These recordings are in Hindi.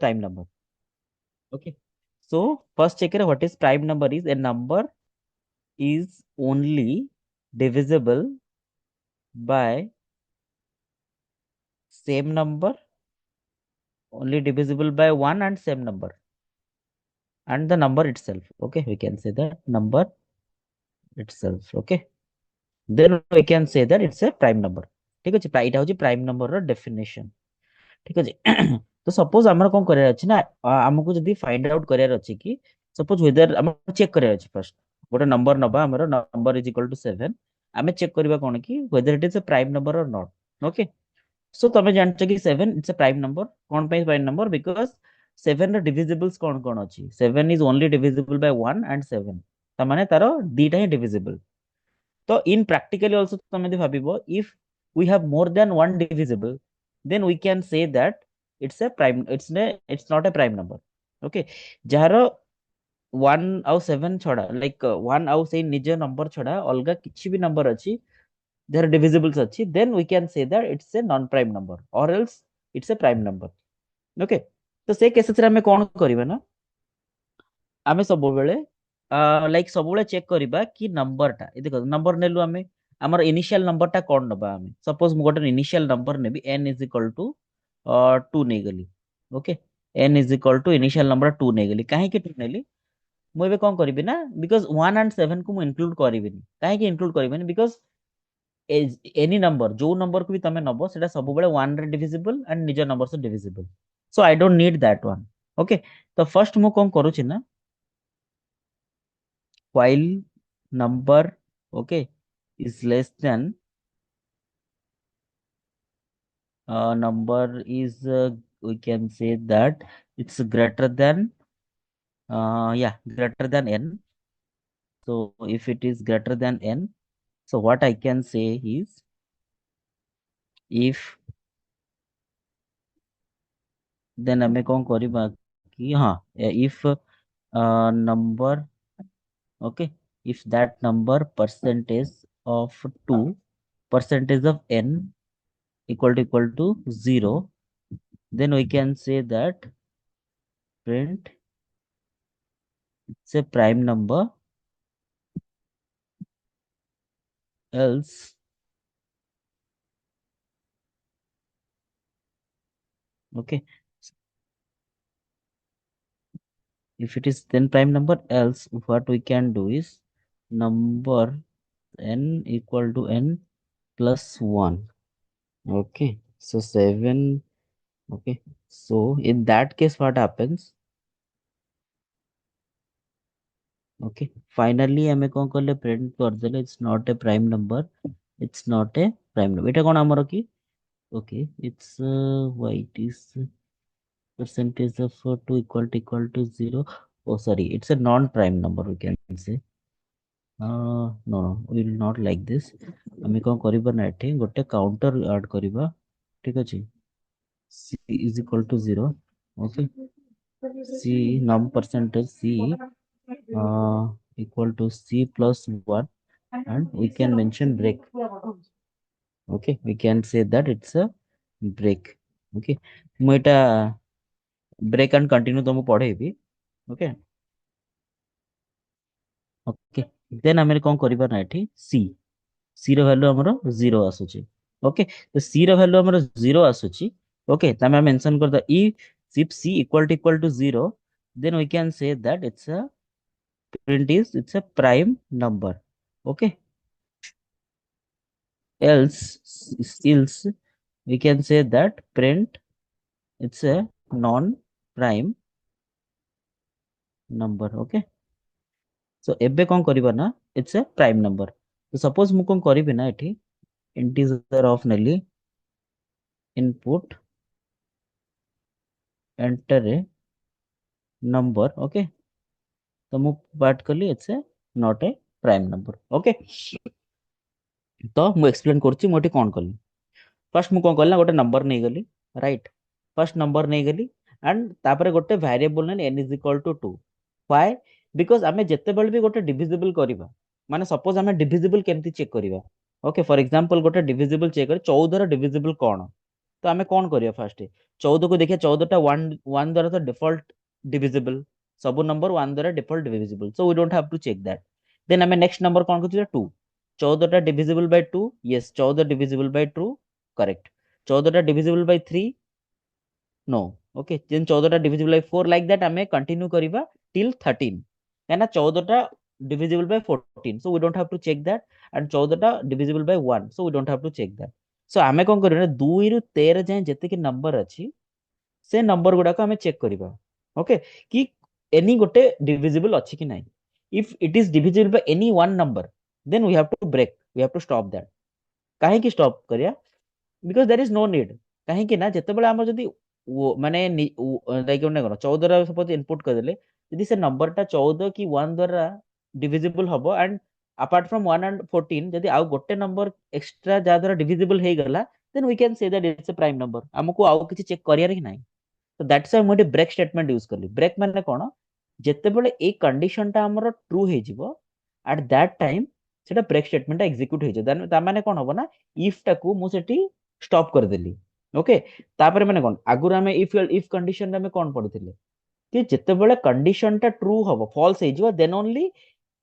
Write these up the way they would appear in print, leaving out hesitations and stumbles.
prime number. Okay, so first check what is prime number. Is a number is only divisible by same number, only divisible by 1 and same number, and the number itself. Okay, we can say that number itself. Okay, then we can say that it's a prime number. ठीक ଅଛି, ଏଇଟା ହଉଛି prime number ର definition. ठीक ଅଛି। ତ suppose ଆମର କଣ କରିବାର ଅଛି ନା, ଆମକୁ ଯଦି find out କରିବାର ଅଛି କି suppose whether ଆମର check କରିବାର ଅଛି first, ଗୋଟେ number ନବା, ଆମର number is equal to 7, ଆମେ check କରିବା କଣ କି whether it is a prime number or not. Okay, so ତମେ ଜାଣିଛ କି 7 it's a prime number. କଣ ପାଇଁ prime number? Because 7 ର divisibles କଣ କଣ ଅଛି? 7 is only divisible by 1 and 7, ତା ମାନେ ତାର ଦିଟା ହିଁ divisible. तो in practically also तमे यदि भाबिबो, if we have more than one divisible, then we can say that it's a prime, it's not a prime number. Okay, जहारो 1 आउ 7 छडा, like 1 आउ से निज नंबर छडा अलगा किछि भी नंबर अछि, there are divisibles अछि, then we can say that it's a non prime number or else it's a prime number. Okay, तो से केसेस रे हमें कोन करिबा ना, आमे सब बेले लाइक सब बेले चेक करिबा कि नंबर टा, ए देखो नंबर नेलु आमे, हमर इनिशियल नंबर टा कोन नबा आमे, सपोज मु गोटे इनिशियल नंबर नेबी n इज इक्वल टू 2 नै गेली। Okay, n is equal to initial number 2 नै गेली, काहे कि 2 नेली, मु एबे कोन करिबि ना, बिकॉज़ 1 एंड 7 को मु इंक्लूड करिबिनी, काहे कि इंक्लूड करिबिनी, बिकॉज़ एनी नंबर जो नंबर को भी तमे नबो सेटा सब बेले 1 रे डिविजिबल एंड निज नंबर से divisible, so I don't need that one. Okay, तो फर्स्ट मु कोन करूची ना, while number, okay, is less than number is we can say that it's greater than yeah, greater than n. So if it is greater than n, so what I can say is, if then हमें कौन करिबा कि हाँ, if number, okay, if that number percentage of 2 percentage of n equal to 0, then we can say that print it's a prime number, else, okay, if it is then prime number, else what we can do is number n equal to n plus 1. Okay, so 7. Okay, so in that case what happens, okay, finally हमें कौन कर ले, print कर देले it's not a prime number, it's not a prime number, এটা কোন ଆମର কি, okay, it's why it is percentage of 2 equal to 0. Oh sorry, it's a non-prime number, we can say. No, we will not like this. ଆମେ କଣ କରିବା ନା, ଏଠି ଗୋଟେ counter add କରିବା, ଠିକ ଅଛି, c is equal to 0. Okay, c num percentage c equal to c plus 1, and we can mention break. Okay, we can say that it's a break. Okay, ମୁଁ ଏଟା break and continue तो ମୁଁ पढ़ेबी। Okay, ओके, देन आमे कोन करबा ना, एठी c ର भ्यालु हमरो 0 आसुची। ओके, तो c ର भ्यालु हमरो 0 आसुची। ओके, तमे हम मेंशन कर the if c equal to 0, then we can say that it's a print is it's a prime number. Okay, else we can say that print it's a non prime number. Okay, so एबे कोन करबा ना, it's a prime number. तो सपोज मु कोन करबी ना, एठी integer of Nelly, input, enter a number. Okay, तो मु बात करली it's a not a prime number. Okay, तो मु एक्सप्लेन करछि मोटी कोन करली। फर्स्ट मु कोन करला, गोटे नंबर नै गली, राइट, फर्स्ट नंबर नै गली एंड तापरे गोटे वेरिएबल ने n is equal to 2। Why? Because आमे जत्ते बेल भी गोटे डिविजिबल करिबा, माने सपोज आमे डिविजिबल केमती चेक करिबा। ओके, फॉर एग्जांपल गोटे डिविजिबल चेक कर 14 रो डिविजिबल कोन, तो आमे कौन करिया फास्ट 14 को देखिए 14 टा 1 1 द्वारा तो डिफॉल्ट डिविजिबल सब नंबर 1 द्वारा default divisible so we don't have to check that then आमे नेक्स्ट नंबर कौन करथिया 2 14 टा divisible by 2 yes 14 divisible by 2 correct 14 टा divisible by 3 no okay then 14 टा डिविजिबल बाय 4 लाइक दैट आमे कंटिन्यू करिबा टिल 13 काना 14 टा divisible by 14 so we don't have to check that and 14 टा divisible by 1 so we don't have to check that so आमे कोन करियो 2 रु 13 जाय जते कि नंबर अछि से नंबर गुडा को आमे चेक करिबा ओके कि एनी गोटे डिविजिबल अछि कि नाही if it is divisible by any one number then we have to break we have to stop that काहे कि स्टॉप करिया because there is no need काहे कि ना जते बेले हम जदी वो माने लाइक ने करो 14 सपोज इनपुट कर देले यदि से नंबर टा 14 की 1 द्वारा डिविजिबल हबो एंड अपार्ट फ्रॉम 1 एंड 14 यदि आउ गोटे नंबर एक्स्ट्रा जा द्वारा डिविजिबल हे गला then we can say that it's a prime number हमको आउ किछि चेक करियार कि नाही तो दैट्स व्हाई मोटे ब्रेक स्टेटमेंट यूज करली ब्रेक माने कोन जते बेले ए कंडीशन टा हमर ट्रू हे जिवो एट दैट टाइम सेटा ब्रेक स्टेटमेंट एग्जीक्यूट हे जे ता माने कोन हबो ना इफ टाकू मु सेठी स्टॉप कर देली ओके तापर माने कोन आगुर हमें इफ कंडीशन हमें कोन पढिथिले कि जते बेले कंडीशन टा ट्रू हबो फॉल्स हे जिवो देन ओनली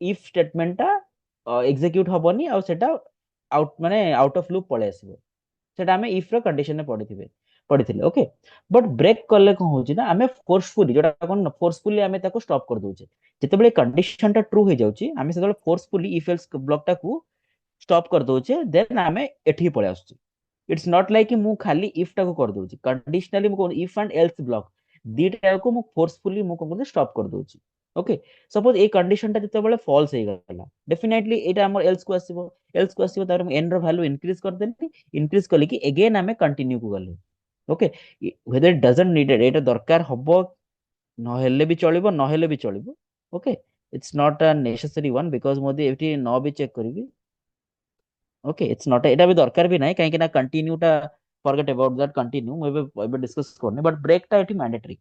इफ स्टेटमेंट टा एग्जीक्यूट हबोनी आ सेटा आउट माने आउट ऑफ लूप पळे आसीबो सेटा हमें इफ रो कंडीशन में पढ़िथिले ओके बट ब्रेक करले कोन होची ना हमें फोर्सफुली जोटा कोन फोर्सफुली हमें ताको स्टॉप कर दोचे जेतेबेले कंडीशन टा ट्रू हे जाउची हमें सेतेबेले फोर्सफुली इफ एल्स ब्लॉक टाको स्टॉप कर दोचे देन हमें एठी पळे आसुची इट्स नॉट लाइक कि मु खाली इफ टाको कर दोची कंडीशनली मु इफ एंड एल्स ब्लॉक दीटा को मु फोर्सफुली मु कोन स्टॉप कर दोची ओके सपोज ए कंडीशन टा जेतेबेले फॉल्स हे गला डेफिनेटली एटा हमर एल्स को आसीबो तार एन रो वैल्यू इंक्रीज कर देनी इंक्रीज कले कि अगेन हमें कंटिन्यू को गले okay whether it doesn't needed एटा दरकार हबो न हेले भी चलिबो न हेले भी चलिबो okay it's not a necessary one because मोदी एटी न भी चेक करबी ओके इट्स नॉट एटा भी दरकार भी नाही काहे कि ना कंटिन्यू टा फॉरगेट अबाउट दैट कंटिन्यू मैं एबे डिस्कस करने बट ब्रेक टा एटी मैंडेटरी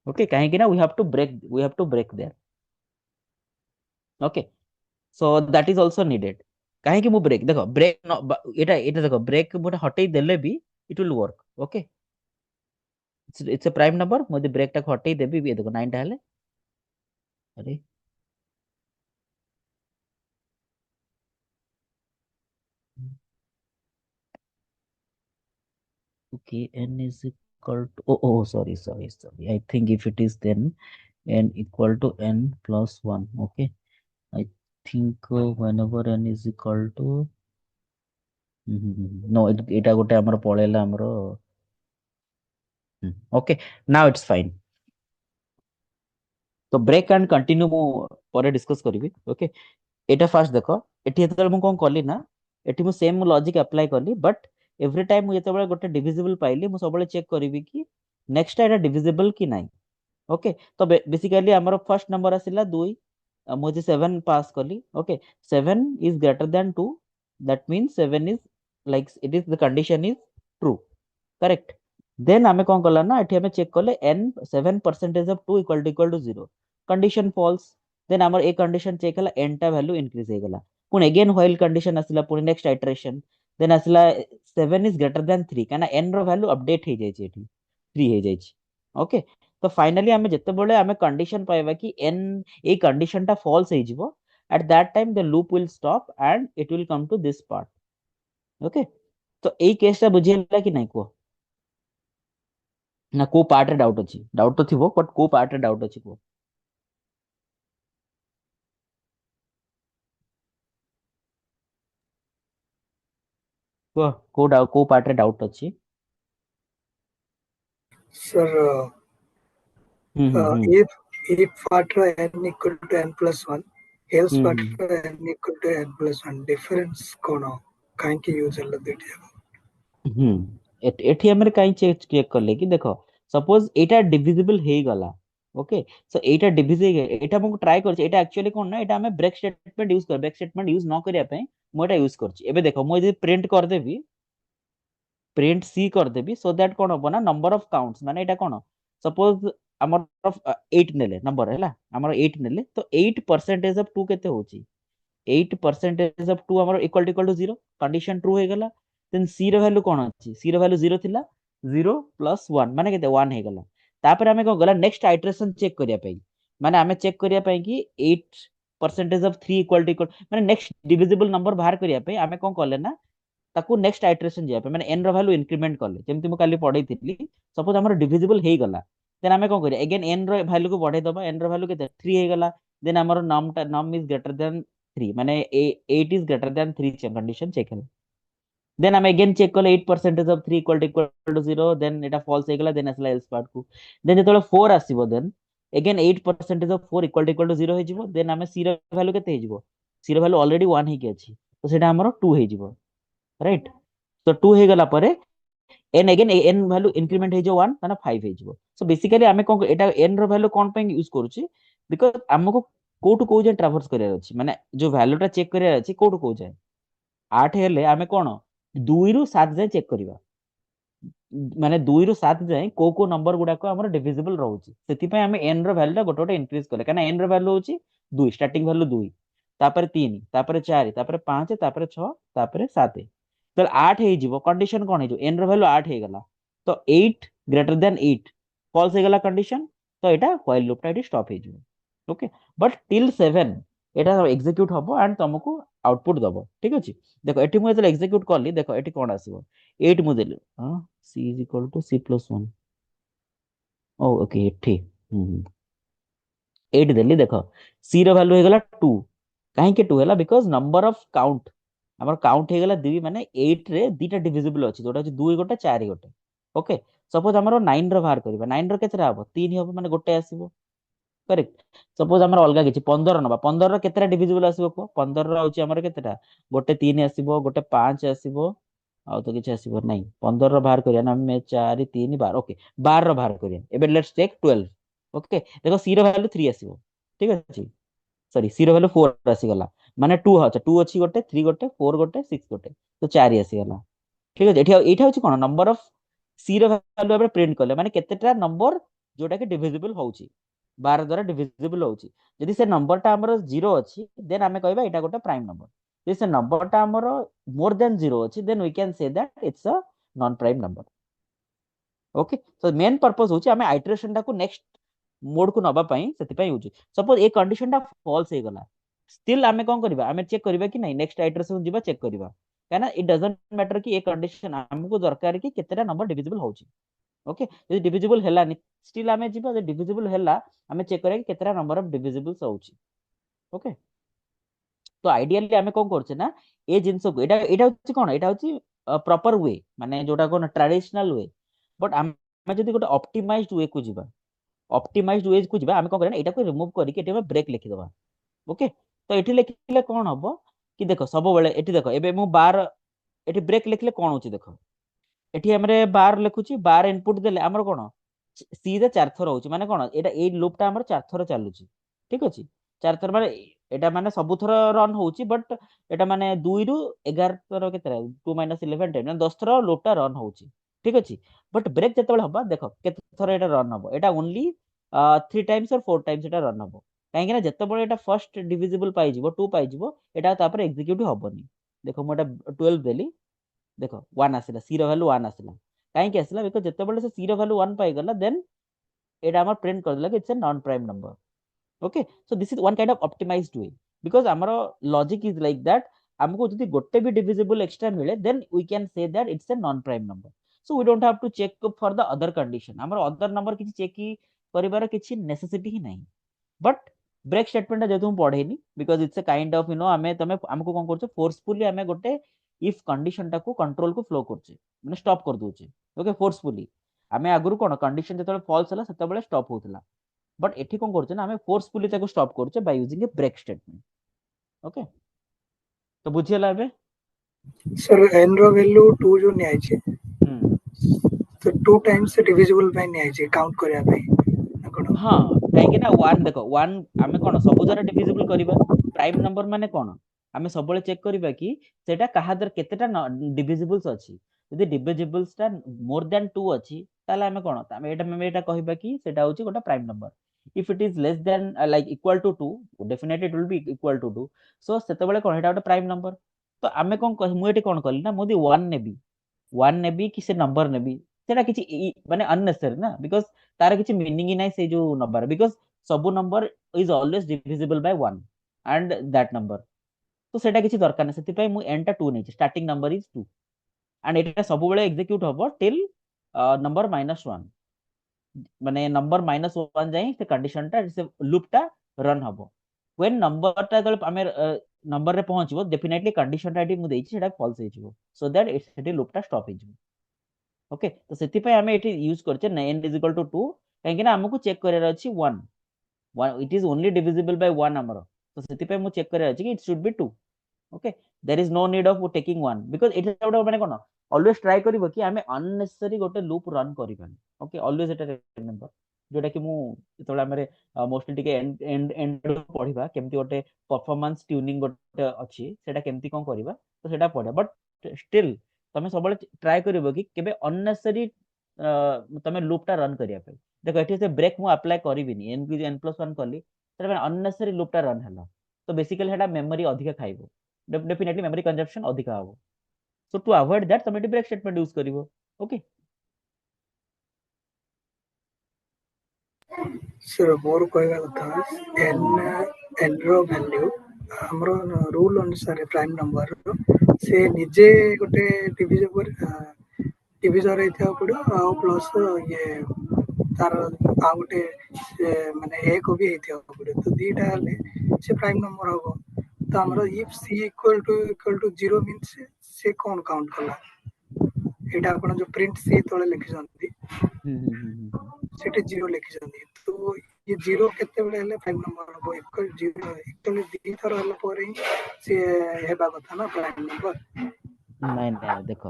ओके काहे कि ना we have to break there okay so that is also needed काहे कि मु ब्रेक देखो ब्रेक एटा एटा देखो ब्रेक मोटे हटै देले भी it will work okay it's a prime number मोदी ब्रेक टा हटै देबी ये देखो 9 टा हेले अरे okay n is equal to oh sorry I think if it is then n equal to n plus 1 okay I think whenever n is equal to no এটা গোটে আমার পড়েলা আমার okay now it's fine तो ब्रेक एंड कंटिन्यू मु परे डिस्कस करिवि ओके एटा फास्ट देखो एठी जेतेबेले मु कोन करली ना एठी मु सेम लॉजिक अप्लाई करली बट एवरी टाइम मु जेतेबेले गोटे डिविजिबल पाइली मु सबले चेक करिवि कि नेक्स्ट एटा डिविजिबल कि नाही ओके तो बेसिकली हमर फर्स्ट नंबर आसिला 2 मुझे 7 पास करली okay 7 is greater than 2 that means 7 is like it is the condition is true correct then हमें कौन करला ना एठी हमें चेक करले n 7% of 2 equal to 0 condition false then हमर ए कंडीशन चेक हला n टा वैल्यू इंक्रीज हे गेला पुन अगेन व्हाइल कंडीशन आसिला पुन नेक्स्ट आइटरेशन देन आसिला 7 इज ग्रेटर देन 3 काना n रो वैल्यू अपडेट हे जाय छी एठी 3 हे जाय छी ओके तो फाइनली हमें जते बेले हमें कंडीशन पाइबा कि n ए कंडीशन टा फॉल्स हे जिवो at that time the loop will stop and it will come to this part okay तो ए केस टा बुझियला कि नहीं को ना को पार्ट रे डाउट तो थिबो बट को पार्ट रे डाउट अछि को को पार्ट रे डाउट अछि Sir, hmm if after n equal to n plus 1, else hmm after n equal to n plus 1, difference kono काहे यूज हल्ला देटिया एठी हमरे काई चेक चेक करले कि देखो सपोज एटा डिविजिबल हे गला ओके सो एटा डिविजिबल एटा मु ट्राई करछि एटा एक्चुअली कोन ना एटा हमें ब्रेक स्टेटमेंट यूज कर ब्रेक स्टेटमेंट यूज न करिया पे मु एटा यूज करछि एबे देखो मु जे प्रिंट कर देबी प्रिंट सी कर देबी सो दैट कोन होबो ना नंबर ऑफ काउंट्स माने एटा कोन सपोज हमर 8 नेले नंबर हैला हमर 8 नेले तो 8% ऑफ 2 केते होची 8% ऑफ 2 हमर इक्वल टू 0 कंडीशन ट्रू हे गला देन सी रो वैल्यू कोन अछि सी रो वैल्यू 0 थिला 0 प्लस 1 माने केते 1 हे गला तापर हमें को गला नेक्स्ट आइटरेशन चेक करिया पई माने हमें चेक करिया पई कि 8 परसेंटेज ऑफ 3 इक्वल माने नेक्स्ट डिविजिबल नंबर बाहर करिया पई हमें कोन करले ना ताकू नेक्स्ट आइटरेशन जिया पे माने n रो वैल्यू इंक्रीमेंट करले जेमति मु काली पढै थिली सपोज हमर डिविजिबल हे गला देन हमें कोन करिया अगेन n रो वैल्यू को बढ़ाई दबा n रो वैल्यू केते 3 हे गला देन हमर नम इज ग्रेटर देन 3 माने 8 is greater than 3 condition check है देन हम अगेन चेक कले 8 percentage of 3 equal to 0 then एटा फॉल्स हे गला देन असला एल्स पार्ट को देन जेतोले 4 आसीबो then again 8 percentage of 4 equal to 0 हे जिवो देन हमें c रो वैल्यू केते हे जिवो c रो वैल्यू ऑलरेडी 1 हे के अछि तो सेटा हमर 2 हे जिवो राइट तो 2 हे गला परे n again n value increment हे जो 1 माने 5 हे जिवो सो बेसिकली हमें कोन एटा n रो वैल्यू कोन पे यूज करूची बिकॉज़ हमको कोटु को जे ट्रैवर्स करिया अछि माने जो वैल्यूटा चेक करिया अछि कोटु को जाय 8 हेले हमें कोन 2 ରୁ 7 जाए चेक करिवा माने 2 ରୁ 7 जाए को नंबर गुडा को हमर डिविजिबल रहउची सेति पय हमें n रो वैल्यू गोटे गोटे इंक्रीज करे काना n रो वैल्यू होची 2 स्टार्टिंग वैल्यू 2 तापर 3 तापर 4 तापर 5 तापर 6 तापर 7 तो 8 हे जिवो कंडीशन कोन हे जो n रो वैल्यू 8 हे गला तो 8 ग्रेटर देन 8 फॉल्स हे गला कंडीशन तो एटा व्हाइल लूप टा स्टॉप हे जिवो okay but till 7 Etah execute हबो एंड तुमको आउटपुट दबो ठीक अछि देखो एठी मु जले एग्जीक्यूट करली देखो एठी कोन आसीबो 8 मु देली हां c is equal to c plus 1 ओ ओके एठी 8 देली देखो c रो वैल्यू हे गला 2 काहे के 2 हैला बिकॉज़ नंबर ऑफ काउंट हमर काउंट हे गला 2 माने 8 रे दीटा डिविजिबल अछि जोटा अछि 2 गोटे 4 गोटे ओके सपोज हमर 9 रो बाहर करबा 9 रो केतरा हबो 3 हबो माने गोटे आसीबो करेक्ट सपोज हमर अलगा किछि 15 नबा 15 रो केतरा डिविजिबल आसीबो को 15 रो होछि हमर केतरा गोटे 3 आसीबो गोटे 5 आसीबो आउ तो किछि आसीबो नहीं 15 रो बाहर करिया ना हम 4 3 12 ओके 12 रो बाहर करिया एबे लेट्स टेक 12 ओके देखो c रो वैल्यू 3 आसीबो ठीक अछि सॉरी c रो वैल्यू 4 आसी गला माने 2 अच्छा 2 अछि गोटे 3 गोटे 4 गोटे 6 गोटे तो 4 आसी गला ठीक अछि एठी एठा होछि कोन नंबर ऑफ c रो वैल्यू एबे प्रिंट करले माने केतेटा नंबर जोटा कि डिविजिबल होउछि 12 द्वारा डिविजिबल होउछि यदि से नंबरटा हमर 0 अछि देन हमें कहबा एटा गोटे प्राइम नंबर यदि से नंबरटा हमर मोर देन 0 अछि then we can say that it's a non prime number okay so main purpose होछि हमें आइटरेशन टा को नेक्स्ट मोड को नबा पई सेति पई होछि सपोज ए कंडीशन टा फॉल्स हे गला स्टिल हमें कोन करबा हमें चेक करबा कि नहीं नेक्स्ट आइटरेशन जीवा चेक करबा काना इट डजंट मैटर कि ए कंडीशन हमको दरकार कि केतेटा नंबर डिविजिबल होछि ओके यदि डिविजिबल हेलानी स्टिल हमें जीवा जे डिविजिबल हेला हमें चेक करिया कि केतेटा नंबर ऑफ डिविजिबल्स होछि ओके तो आइडियली हमें कोन करछे ना ए जिंस को एटा एटा होछि कोन एटा होछि प्रॉपर वे माने जोटा कोन ट्रेडिशनल वे बट हमें जदी गोटे ऑप्टिमाइज्ड वे को जीवा ऑप्टिमाइज्ड वे को जीवा हमें कोन करना एटा को रिमूव करी के एटा में ब्रेक लिखि दबा ओके तो एठी लिखिले कोन हबो कि देखो सब बेले एठी देखो एबे मु 12 एठी ब्रेक लिखले कोन होछि देखो एठी हमरे 12 लिखुची 12 इनपुट देले हमर कोन सी रे 4 थर होची माने कोन एटा ए लूप टा हमर 4 थर चालुची ठीक अछि 4 थर माने एटा माने सब थर रन होची बट एटा माने 2 रु 11 थर केतरा 2 11 10 माने 10 थर लूप टा रन होची ठीक अछि बट ब्रेक जेतेबेले हबा देखो केते थर एटा रन हबो एटा ओनली 3 टाइम्स और 4 टाइम्स एटा रन हबो काहे ना जेतेबेले एटा फर्स्ट डिविजिबल पाई जिवो 2 पाई जिवो एटा तापर एग्जीक्यूट हबोनी देखो मु एटा 12 देली देखो 1 आसिला c रो वैल्यू 1 आसिला काहे के आसिला बिकॉज़ जेतेबेले से c रो वैल्यू 1 पाई गला देन एटा हमर प्रिंट कर देला कि it's a non prime number okay so this is one kind of optimized way because हमर लॉजिक इज लाइक दैट हमको जदी गोटे भी डिविजिबल एक्स्ट्रा मिले then we can say that it's a non prime number so we don't have to check for the other condition हमर अदर नंबर किछि चेक की करिवार किछि नेसेसिटी ही नहीं बट ब्रेक स्टेटमेंट जेतु हम पढेनी because it's a kind of you know हमें तमे हमको कोन करछो फोर्सफुली हमें गोटे इफ कंडीशन टाको कंट्रोल को फ्लो करछे माने स्टॉप कर दोछे ओके फोर्सफुली हमें आगुरु कोन कंडीशन जेतबेले फॉल्स हला सेतबेले स्टॉप होतला बट एठी कोन करछे ना हमें फोर्सफुली ताको स्टॉप करछे by using a break statement okay तो बुझियला बे सर n रो वैल्यू 2 जो नै आइछे हम्म तो 2 टाइम्स डिविजिबल पे नै आइछे काउंट करया पे ना कोन हाँ कहीं ना वन देखो वन आमे कोन सब द्वारा डिविजिबल करिबा प्राइम नंबर माने कोन आमे सब बेले चेक करिबा कि सेटा कहा दर केतेटा डिविजिबल्स अछि यदि डिविजिबल्स टा मोर देन 2 अछि ताले आमे कोन एटा कहिबा कि सेटा होछि गोटा prime number if it is less than like equal to 2 definitely it will be equal to 2 so सेते बेले कोन एटा गोटा प्राइम नंबर तो आमे कोन कहि मु एटी कोन करली ना मोदी 1 नेबी 1 नेबी कि से नंबर नेबी सेटा किछि माने अननेसेसरी ना, बिकॉज तार किछि मीनिंग ही नाही से जो नंबर, बिकॉज सब number is always divisible by 1 and that number. तो सेटा किछि दरकार नै, सेति पय मु n टा 2 नै छी, स्टार्टिंग नंबर इज 2 एंड एटा सब बेले एग्जीक्यूट हबो टिल नंबर -1, माने नंबर -1 जाई से कंडीशन टा से लूप टा रन हबो। व्हेन नंबर टा जब हमें नंबर रे पहुंचबो, डेफिनेटली कंडीशन टा मुझे देछि सेटा फॉल्स हे जिवो, सो दैट इट सेटी लूप टा स्टॉप हे जिवो। ओके, तो सेति पय हमें एटी यूज करछे n इज इक्वल टू 2, काहे ना हमको चेक करे अछि 1 it is only divisible by 1 हमरो, तो सेति पय मु चेक करे अछि कि it should be 2। Okay, there is no need of taking 1, because it is माने कोन ऑलवेज ट्राई करबो कि हमें अननेसेसरी गोटे लूप रन करिबानी। ओके, ऑलवेज एटा रिमेंबर, जोटा कि मु तोला हमरे मोस्टली टिके एंड एंड एंड पढिबा केमती गोटे परफॉर्मेंस ट्यूनिंग गोटे अछि, सेटा केमती कोन करिबा, तो सेटा पढे। बट स्टिल तमे सबले ट्राई करबो कि केबे अननेसेसरी तमे लूप टा रन करिया पे। देखो एठी से ब्रेक मु अप्लाई करिबिनी, n की n+1 कली, सेटा अननेसेसरी लूप टा रन हला, तो बेसिकली हेटा मेमोरी अधिक खाइबो, डेफिनेटली मेमोरी कंजप्शन अधिक हबो। सो टू अवॉइड दैट तमे ब्रेक स्टेटमेंट यूज करिवो। ओके, सर मोर कहवा कथा एन रो वैल्यू हमरो रूल अनुसार प्राइम नंबर से निजे गोटे डिविजिबल डिविजर ହେଇଥିବା ପଡିବ ଆଉ ପ୍ଲସ୍ ଇଏ ତାର ଆଉ ଗୋଟେ ମାନେ ଏକ ବି ହେଇଥିବାକୁ ପଡିବ, ତ ଦିଟା ହେଲେ ସେ ପ୍ରାଇମ ନମ୍ବର ହବ। ତ ଆମର if C equal to 0 means ସେ କଣ କାଉଣ୍ଟ କଲା, ଏଇଟା ଆପଣ ଯୋଉ ପ୍ରିଣ୍ଟ ସି ତଳେ ଲେଖିଛନ୍ତି ସେଠି 0 ଲେଖିଛନ୍ତି, ତ ये जीरो केतेबेले हेले प्राइम नंबर हबो, इक्वल जीरो एक्चुअली दी थर हला ପରେ ହିଁ ସେ ହେବା କଥା ନା प्राइम नंबर। ନାଇଁ ନାଇଁ ଦେଖ,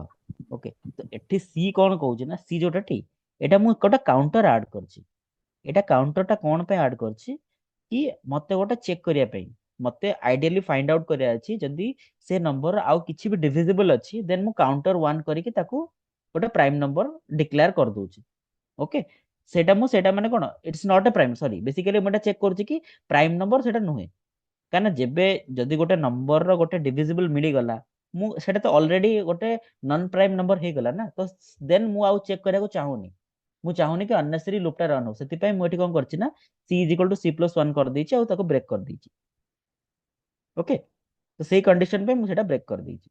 ଓକେ, ତ ଏଠି ସି କଣ କହୁଛି ନା, ସି ଯୋଉଟା ଏଟା ମୁଁ ଗୋଟେ କାଉଣ୍ଟର ଆଡ୍ କରିଛି। ଏଟା କାଉଣ୍ଟରଟା କଣ ପାଇଁ ଆଡ୍ କରିଛି କି ମତେ ଗୋଟେ ଚେକ୍ କରିବା ପାଇଁ, ମତେ ଆଇडियली फाइंड आउट କରିବା ଅଛି ଯଦି ସେ ନମ୍ବର ଆଉ କିଛି ବି डिविजिबल ଅଛି, ଦେନ୍ ମୁଁ କାଉଣ୍ଟର 1 କରିକି ତାକୁ ଗୋଟେ प्राइम नंबर डिक्लेयर कर दଉଛି। ओके, सेटा माने कोन, it's not a prime, sorry, basically मैं चेक करछि कि प्राइम नंबर सेटा नुहे, काना जेबे जदी गोटे नंबर रो गोटे डिविजिबल मिली गला, मु सेटा तो ऑलरेडी गोटे नॉन प्राइम नंबर हे गला ना, तो देन मु आउ चेक करिया को चाहूनी, मु चाहूनी कि अननेसेसरी लूप टा रन हो, सेति पय मु एठी कोन करछि ना c is equal to c+1 कर दैछि आ ताको ब्रेक कर दैछि। ओके, तो सेही कंडीशन पे मु सेटा ब्रेक कर दैछि।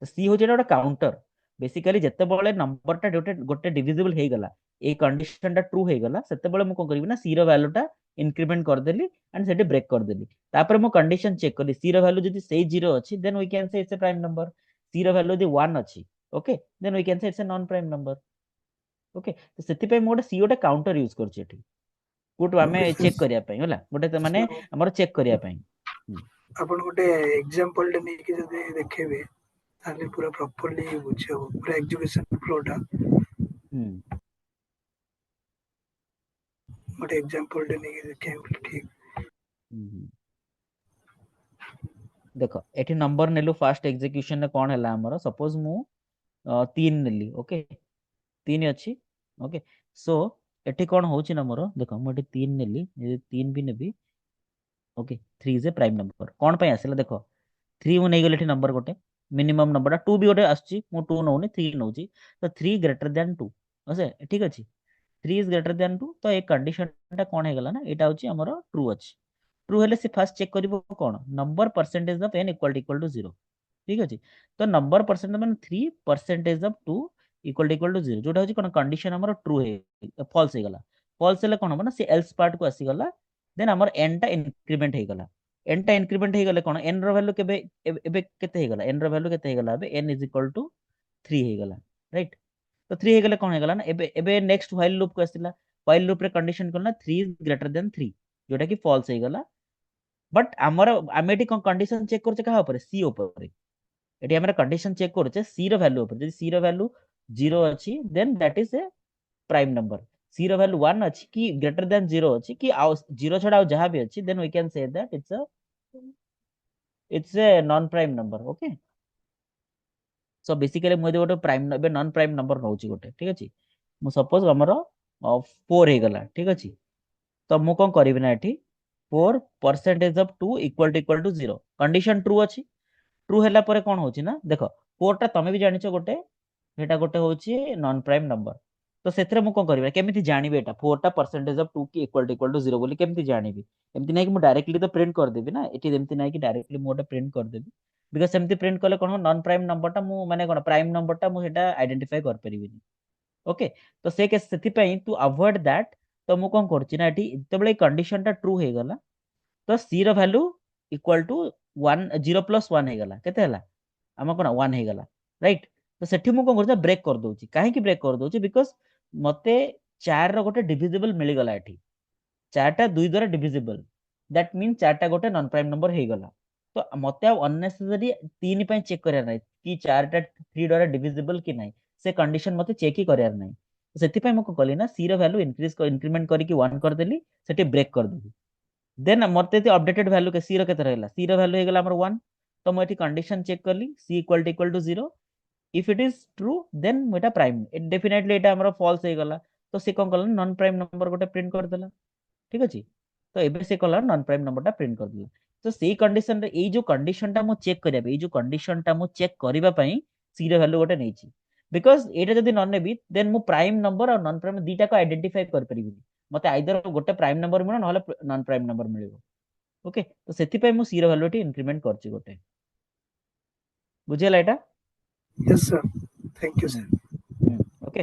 तो सी हो जेटा काउंटर, बेसिकली जत्ते बळे नंबर टा गोटे गोटे डिविजिबल हे गला, ए कंडीशन टा ट्रू हे गला, सेते बळे मु कोन करबी ना सी रो वैल्यू टा इंक्रीमेंट कर देली एंड सेटे ब्रेक कर देली। तापर मु कंडीशन चेक करली, सी रो वैल्यू जदी सेही 0 अछि, then we can say it's a prime number. C रो वैल्यू जदी 1 अछि, okay, then we can say it's a non prime number. Okay, तो सेति पे मु गोटे सी गोटे काउंटर यूज करछि एठी, गुड ओके हमें चेक करिया पई होला, गोटे माने हमर चेक करिया पई। ଆପଣ ଗୋଟେ एग्जांपल ଟେ ନେଇକି ଯଦି ଦେଖେଇବେ ତାହେଲେ ପୁରା ପ୍ରପरली ବୁଝି ହବ ପୁରା ଏକ୍ଜିକ୍ୟୁସନ ଫ୍ଲୋ ଟା। हम्म ଗୋଟେ एग्जांपल ଟେ ନେଇକି ଦେଖେଇବେ ଠିक। हम्म देखो एठी नंबर नेलु, फास्ट एग्जीक्यूशन रे कोन हैला हमर, सपोज मु 3 नेली, ओके, 3 अछि। ओके, सो एठी कोन होउची ना मोर, देखो मु एठी 3 नेली, ये 3 भी नेबी। Okay, 3 is a prime number, कोन पय आसिला देखो, 3 मु नै गेले एठी नंबर गोटे मिनिमम नंबर, 2 भी गोटे आछि, मु 2 नौनी 3 नौची, तो 3 ग्रेटर देन 2, ओसे ठीक अछि, 3 इज ग्रेटर देन 2, तो ए कंडीशन टा कोन हे गला ना, एटा होची हमर ट्रू अछि। ट्रू हेले से फास्ट चेक करिवो कोन, number percentage of n equal to 0, ठीक अछि। तो नंबर परसेंटेज माने 3 परसेंटेज ऑफ 2 इक्वल टू 0, जोटा होची कोन कंडीशन हमर ट्रू हे फॉल्स हे गला। फॉल्स हेले कोन हो ना, से एल्स पार्ट को आसी गला, देन हमर n टा इंक्रीमेंट हे गला। n टा इंक्रीमेंट हे गले कोन, n रो वैल्यू केबे एबे केते हे गला, n रो वैल्यू केते हे गला, एबे n इज इक्वल टू 3 हे गला, राइट। तो 3 हे गले कोन हे गला ना, एबे एबे नेक्स्ट व्हाइल लूप को आसिला, व्हाइल लूप रे कंडीशन कोन ना 3 इज ग्रेटर देन 3, जोटा कि फॉल्स हे गला। बट आमर आमे एटी कंडीशन चेक करछे कहा ऊपर, सी ऊपर, एटी हमरा कंडीशन चेक करछे सी रो वैल्यू ऊपर, जदि सी रो वैल्यू 0 अछि, then that is a prime number. C रो वैल्यू 1 अछि कि ग्रेटर देन 0 अछि कि 0 छडा जहां भी अछि, then we can say that it's a non prime number. Okay, so basically मु गोटे प्राइम एबे नॉन प्राइम नंबर नौची गोटे, ठीक अछि, मु सपोज हमर 4 हे गला, ठीक अछि, तो मु कोन करबी ना एठी 4 percentage of 2 equal to 0, condition true अछि। ट्रू हैला परे कोन होची ना, देखो 4 टा तमे भी जानिछो गोटे ସେଟା ଗୋଟେ ହଉଛି ନନ୍ ପ୍ରାଇମ୍ ନମ୍ବର। ତ ସେଥିରେ ମୁଁ କଣ କରିବି, କେମିତି ଜାଣିବି ଏଟା 4ଟା percentage of 2 କି equal to 0 ବୋଲି କେମିତି ଜାଣିବି? ଏମିତି ନାହିଁ କି ମୁଁ ଡାଇରେକ୍ଟଲି ତ ପ୍ରିଣ୍ଟ କରିଦେବି ନା, ଏଠି ଏମିତି ନାହିଁ କି ଡାଇରେକ୍ଟଲି ମୁଁ ଗୋଟେ ପ୍ରିଣ୍ଟ କରିଦେବି, ବିକଜ ସେମିତି ପ୍ରିଣ୍ଟ କଲେ କଣ ନନ୍ ପ୍ରାଇମ୍ ନମ୍ବରଟା ମୁଁ ମାନେ କଣ ପ୍ରାଇମ୍ ନମ୍ବରଟା ମୁଁ ସେଟା ଆଇଡେଣ୍ଟିଫାଇ କରିପାରିବିନି। ଓକେ, ତ ସେ କେସ୍ ସେଥିପାଇଁ ଟୁ ଆଭଏଡ୍ ଦ୍ୟାଟ୍, ତ ମୁଁ କଣ କରୁଛି ନା ଏଠି ଯେତେବେଳେ କଣ୍ଡିସନଟା ଟ୍ରୁ ହେଇଗଲା ତ ସି ର ଭ୍ୟାଲୁ ଇକ୍ୱାଲ ଟୁ 0 ପ୍ଲସ୍ 1 ହେଇଗଲା, କେତେ ହେଲା ଆମ କଣ 1 ହେଇଗଲା, ରାଇଟ୍। ତ ସେଠି ମୁଁ କଣ କରୁଛି ବ୍ରେକ୍ କରିଦଉଛି। କାହିଁକି ବ୍ରେକ୍ କରିଦଉଛି? ବିକଜ ମତେ 4 ର ଗୋଟେ ଡିଭିଜିବଲ ମିଳିଗଲା ଏଠି, 4ଟା 2 ଦ୍ୱାରା ଡିଭିଜିବଲ, ଦ୍ୟାଟ୍ ମିନ୍ 4ଟା ଗୋଟେ ନନ୍ ପ୍ରାଇମ୍ ନମ୍ବର ହେଇଗଲା। ତ ମତେ ଆଉ ଅନନେସେସାରୀ 3 ପାଇଁ ଚେକ୍ କରିବାର ନାହିଁ କି 4ଟା 3 ଦ୍ୱାରା ଡିଭିଜିବଲ କି ନାହିଁ, ସେ କଣ୍ଡିସନ ମତେ ଚେକ୍ ହିଁ କରିବାର ନାହିଁ। ସେଥିପାଇଁ ମୁଁ କଣ କଲି ନା ସି ର ଭ୍ୟାଲୁ ଇନକ୍ରିମେଣ୍ଟ କରିକି 1 କରିଦେଲି, ସେଠି ବ୍ରେକ୍ କରିଦେଲି। ଦେନ୍ ମତେ ଅପଡେଟେଡ ଭ୍ୟାଲୁ ସି ର କେତେ ରହିଲା, ସି ର ଭ୍ୟାଲୁ ହେଇଗଲା ଆମର 1। ତ ମୁଁ ଏଠି କଣ୍ଡିସନ ଚେକ୍ କଲି c equal to 0, if it is true then एटा प्राइम, डेफिनेटली एटा हमर फॉल्स हे गला। तो से कोन कला नॉन प्राइम नंबर गोटे प्रिंट कर देला, ठीक अछि। तो एबे से कला नॉन प्राइम नंबर टा प्रिंट कर देला। तो सेही कंडीशन रे एई जो कंडीशन टा मु चेक करिया, एई जो कंडीशन टा मु चेक करिबा पई सी रे वैल्यू गोटे नेछि, बिकॉज़ एटा जदी नॉन नेबी देन मु प्राइम नंबर और नॉन प्राइम दीटा को आइडेंटिफाई कर परिबिनी। मते आइदर गोटे प्राइम नंबर मिलो नहले नॉन प्राइम नंबर मिलिबो। ओके, तो सेति पई मु सी रे वैल्यू टी इंक्रीमेंट करछि गोटे, बुझियला एटा। यस सर, थैंक यू ହୁଁ सर। ହୁଁ ଓକେ,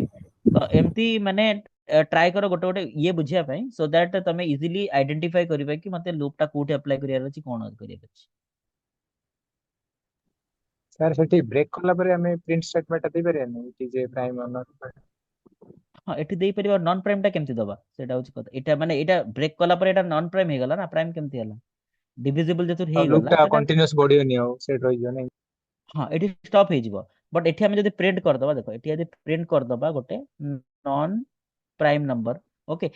ତ ଏମିତି ମାନେ ଟ୍ରାଏ କର ଗୋଟେ ଗୋଟେ ଇଏ ବୁଝିବା ପାଇଁ, ସୋ ଦ୍ୟାଟ ତମେ ଇଜିଲି ଆଇଡେଣ୍ଟିଫାଇ କରିବେ କି ମତେ ଲୁପ୍ ଟା କୋଉଠି ଆପ୍ଲାଏ କରିବାର ଅଛି, କଣ କରିବାର ଅଛି। ସାର୍ ସେଠି ବ୍ରେକ୍ କଲା ପରେ ଆମେ ପ୍ରିଣ୍ଟ ଷ୍ଟେଟମେଣ୍ଟ ଟା ଦେଇପାରିବାନି ଏଠି ଯେ ପ୍ରାଇମ୍ ଅନର। ହଁ ଏଠି ଦେଇପାରିବା, ନନ୍ ପ୍ରାଇମ୍ ଟା କେମିତି ଦବା ସେଇଟା ହଉଛି କଥା। ଏଇଟା ମାନେ ଏଇଟା ବ୍ରେକ୍ କଲା ପରେ ଏଇଟା ନନ୍ ପ୍ରାଇମ୍ ହେଇଗଲା ନା, ପ୍ରାଇମ୍ କେମିତି ହେଲା? ଡିଭିଜିବଲ ଯେତେବେଳେ ଆଉ ଲୁପ୍ ହେଇଗଲା ଟା ସେଟା, କଣ୍ଟିନ୍ୟୁଅସ୍ ବଢିବନି ଆଉ ସେଠି ରହିଯିବ ନାଇଁ। ହଁ ଏଠି ଷ୍ଟପ୍ ହେଇଯିବ। ବଟ୍ ଏଠି ଆମେ ଯଦି ପ୍ରିଣ୍ଟ କରିଦବା, ଦେଖ ଏଠି ଯଦି ପ୍ରିଣ୍ଟ କରିଦବା ଗୋଟେ ନନ୍ ପ୍ରାଇମ୍ ନମ୍ବର, ଓକେ,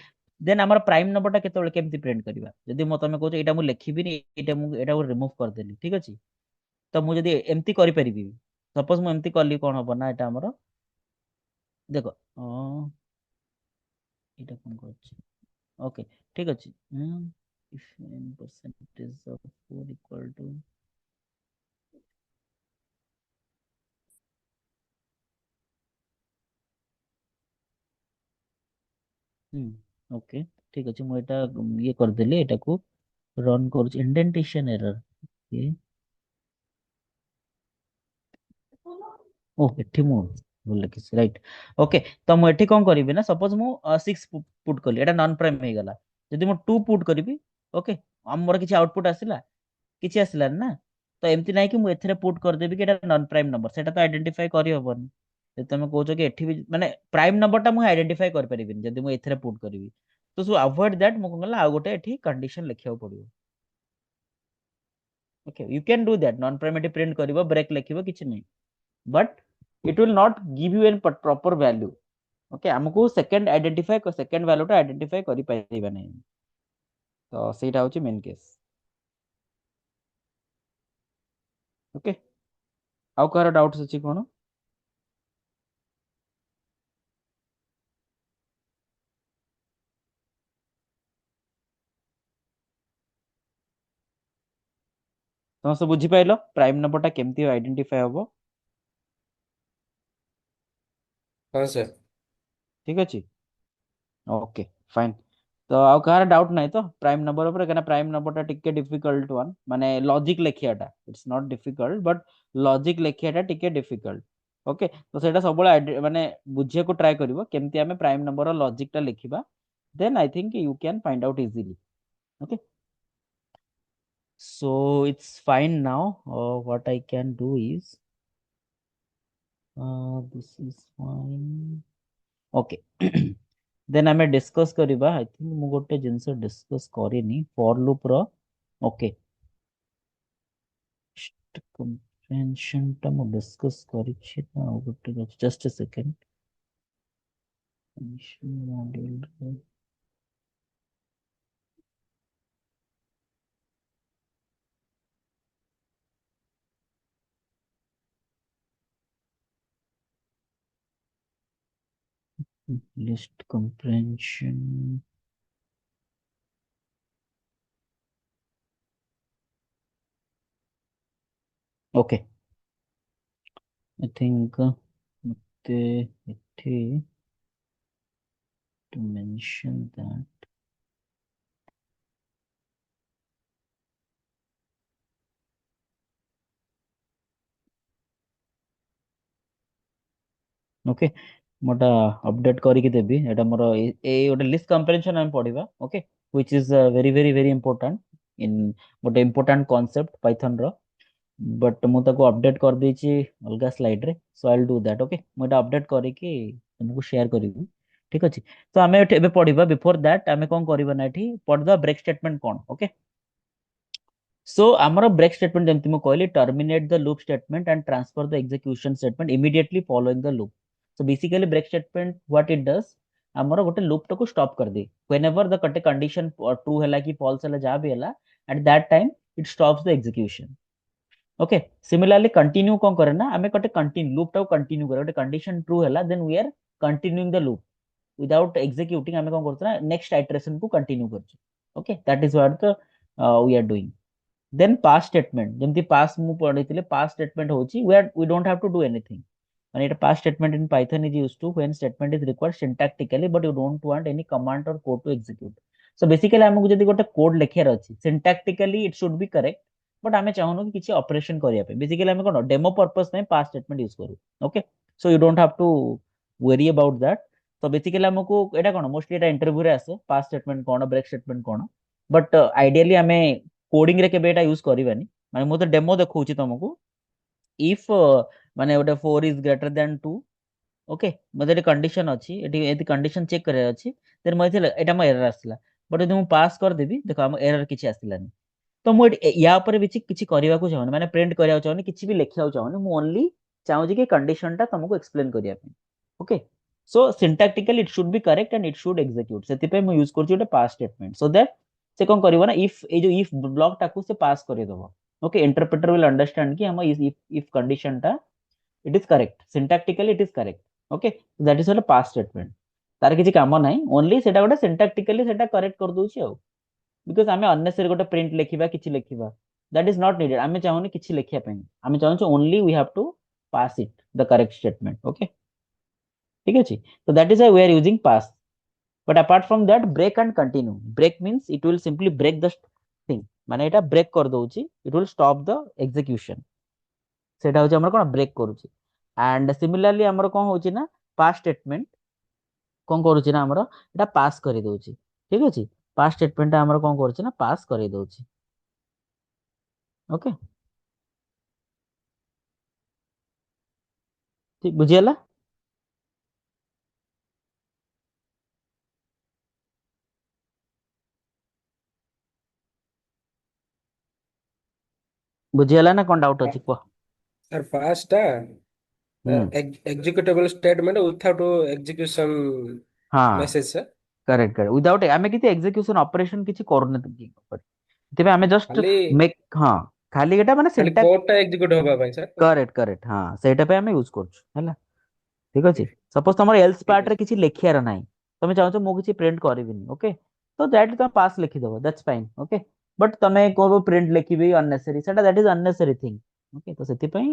ଦେନ୍ ଆମର ପ୍ରାଇମ୍ ନମ୍ବର ଟା କେତେବେଳେ କେମିତି ପ୍ରିଣ୍ଟ କରିବା? ଯଦି ମୁଁ ତମେ କହୁଛ ଏଇଟା ମୁଁ ଲେଖିବିନି, ଏଇଟା ରିମୁଭ୍ କରିଦେଲି, ଠିକ ଅଛି। ତ ମୁଁ ଯଦି ଏମିତି କରିପାରିବି, ସପୋଜ ମୁଁ ଏମିତି କଲି, କଣ ହବ ନା ଏଟା ଆମର ଦେଖ ଏଇଟା କଣ କରୁଛି, ओके ठीक अच्छे। if n percentage of 4 equal to okay ठीक अच्छे, मुझे ये करदेली एटा को रन कर इंडेंटेशन एरर। ये ओ एठी मु भूल लिखिस, राइट। ओके, तो मु एठी कोन करिवे ना, सपोज मु 6 पुट करली, एटा नॉन प्राइम हे गला। जदि मु 2 पुट करिवि, ओके, हमर किछि आउटपुट आसिला, किछि आसिला ना। तो एमती नाही कि मु एथरे पुट कर देबी कि एटा नॉन प्राइम नंबर, सेटा तो आइडेंटिफाई करि हबन। जदि तमे कहउछो कि एठी भी माने प्राइम नंबर टा मु आइडेंटिफाई कर परिबिन जदि मु एथरे पुट करिवि। तो सो अवॉइड दैट मु कोन गला आ गोटे एठी कंडीशन लिखियो पड़ियो। Okay, you can do that, non prime एठी प्रिंट करिवो, ब्रेक लिखिवो, किछि नहीं, but it will not give you any proper value। Okay, हमको सेकंड आइडेंटिफाई सेकंड वैल्यू टा आइडेंटिफाई करि पाइबा नहीं। तो सेटा होची मेन केस। ओके, आउ कहार डाउट्स अछि कोन? तुम सब बुझी पाइलो प्राइम नंबर टा केमती आइडेंटिफाई हबो? हाँ सर। ठीक अछि, ओके फाइन। तो आउ कहार डाउट नहीं तो प्राइम नंबर ऊपर, कना प्राइम नंबर टा टिके डिफिकल्ट वन, माने लॉजिक लेखियाटा it's not difficult, but logic लेखियाटा टिके डिफिकल्ट। ओके, तो सेटा सब माने बुझिया को ट्राई करिवो केमती हमें प्राइम नंबर लॉजिक टा लिखिबा, then I think you can find out easily. Okay, so it's fine now. What I can do is this is fine. Okay, then ଆମେ discuss କରିବା। I think ମୁଁ ଗୋଟେ ଜିନିଷ discuss କରିନି for loop ର। Okay, comprehension ଟା ମୁଁ discuss କରିଛି ନା ଆଉ ଗୋଟେ ଅଛି, just a second। module list comprehension। Okay, I think ଏଠି to mention that ओके मोटा अपडेट करिକି देबी एटा मोर ए गोटे लिस्ट कंपैरिजन हम पढिबा okay which is very very very important in गोटे इंपोर्टेंट कांसेप्ट पाइथन रो बट मु ताको अपडेट कर देछि अलगा स्लाइड रे so I will do that okay मु एटा अपडेट करिकी तुमको शेयर करिबी ठीक अछि तो हमें एबे पढिबा बिफोर दैट हमें कोन करिबा ना एठी पढदा ब्रेक स्टेटमेंट कोन ओके सो आमर ब्रेक स्टेटमेंट जमती मु कहली terminate the loop statement and transfer the execution statement immediately following the loop so basically break statement what it does आमर गोटे लूप टाको स्टॉप कर दे व्हेनेवर द कटे कंडीशन ट्रू हैला कि फॉल्स हैला जा भी हैला at that time it stops the execution okay similarly continue कोन करे ना हमें कटे कंटिन्यू लूप टाको कंटिन्यू करे गोटे कंडीशन ट्रू हैला then we are continuing the loop without executing हमें कोन करछ ना नेक्स्ट आइटरेशन को कंटिन्यू करछ okay that is what the we are doing then pass statement जमती पास मु पढिथिले पास स्टेटमेंट होची we don't have to do anything माने एटा pass statement in Python is used to when statement is required syntactically but you don't want any command or code to execute so basically हमकु जदी गोटे कोड लेखियार अछि syntactically it should B correct but हमें चाहनो कि किछि ऑपरेशन करिया पे बेसिकली हमें कोन डेमो पर्पस में पास स्टेटमेंट यूज करू okay so you don't have to worry about that तो बेसिकली हमकु एटा कोन मोस्टली एटा इंटरव्यू रे आसे पास स्टेटमेंट कोन ब्रेक स्टेटमेंट कोन बट आइडियली हमें कोडिंग रे केबे एटा यूज करबानी माने मु तो डेमो देखौची तुमको इफ माने गोटे 4 इज ग्रेटर देन 2 ओके मते एटी कंडीशन अछि एटी एती कंडीशन चेक करे अछि देन म एथिले एटा म एरर आसला बट यदि मु पास कर देबी देखो हम एरर किछि आसिलानी तो मु या ऊपर भी किछि करिवा को चाहनी माने प्रिंट करिया चाहनी किछि भी लेखिया चाहनी मु ओनली चाहू कि कंडीशन टा तुमको एक्सप्लेन करिया पे okay so syntactically it should B correct and it should execute सेति पे मु यूज करछि गोटे पास स्टेटमेंट सो दैट से कोन करिवो ना इफ ए जो इफ ब्लॉक टाकू से पास करि दबो ओके इंटरप्रेटर विल अंडरस्टैंड कि हम इफ कंडीशन टा it is correct syntactically it is correct okay that is what pass statement तार किछि काम नाही ओनली सेटा गोटे सिंटैक्टिकली सेटा करेक्ट कर दोछि आ बिकॉज़ हमें अननेसेसरी गोटे प्रिंट लेखिबा किछि लेखिबा दैट इज नॉट नीडेड हमें चाहूनी किछि लेखिया पे हमें चाहू only we have to pass it the correct statement okay ठीक अछि तो that is why we are using pass but apart from that break and continue break means it will simply break the thing माने एटा ब्रेक कर दोउची it will stop the execution सेटा होची हमर कोन ब्रेक करूची एंड सिमिलरली हमर कोन होची ना पास स्टेटमेंट कोन करूची ना हमर एटा पास करि दोउची ठीक अछि पास स्टेटमेंट हमर कोन करूची ना पास करि दोउची ओके ठीक बुझियला बुझियला ना कोन डाउट अछि को sir fast executable statement without execution हां message sir correct correct without हमें किछि एग्जीक्यूशन ऑपरेशन किछि करने तिबे हमें जस्ट खाली मेक हां खाली एटा माने खाली सिंटैक्स कोड टा एग्जीक्यूट होबा भाई सर करेक्ट करेक्ट हां सेटा पे हमें यूज करछु हैला ठीक अछि सपोज तमर एल्स ठीक पार्ट है रे किछि लेखियार नाही तमे चाहो मो किछि प्रिंट करबिनी ओके तो दैट तुम पास लिखि देबो दैट्स फाइन ओके बट तमे कहबो प्रिंट लिखिबी अननेसेसरी सेटा that is unnecessary thing okay तो सेति पई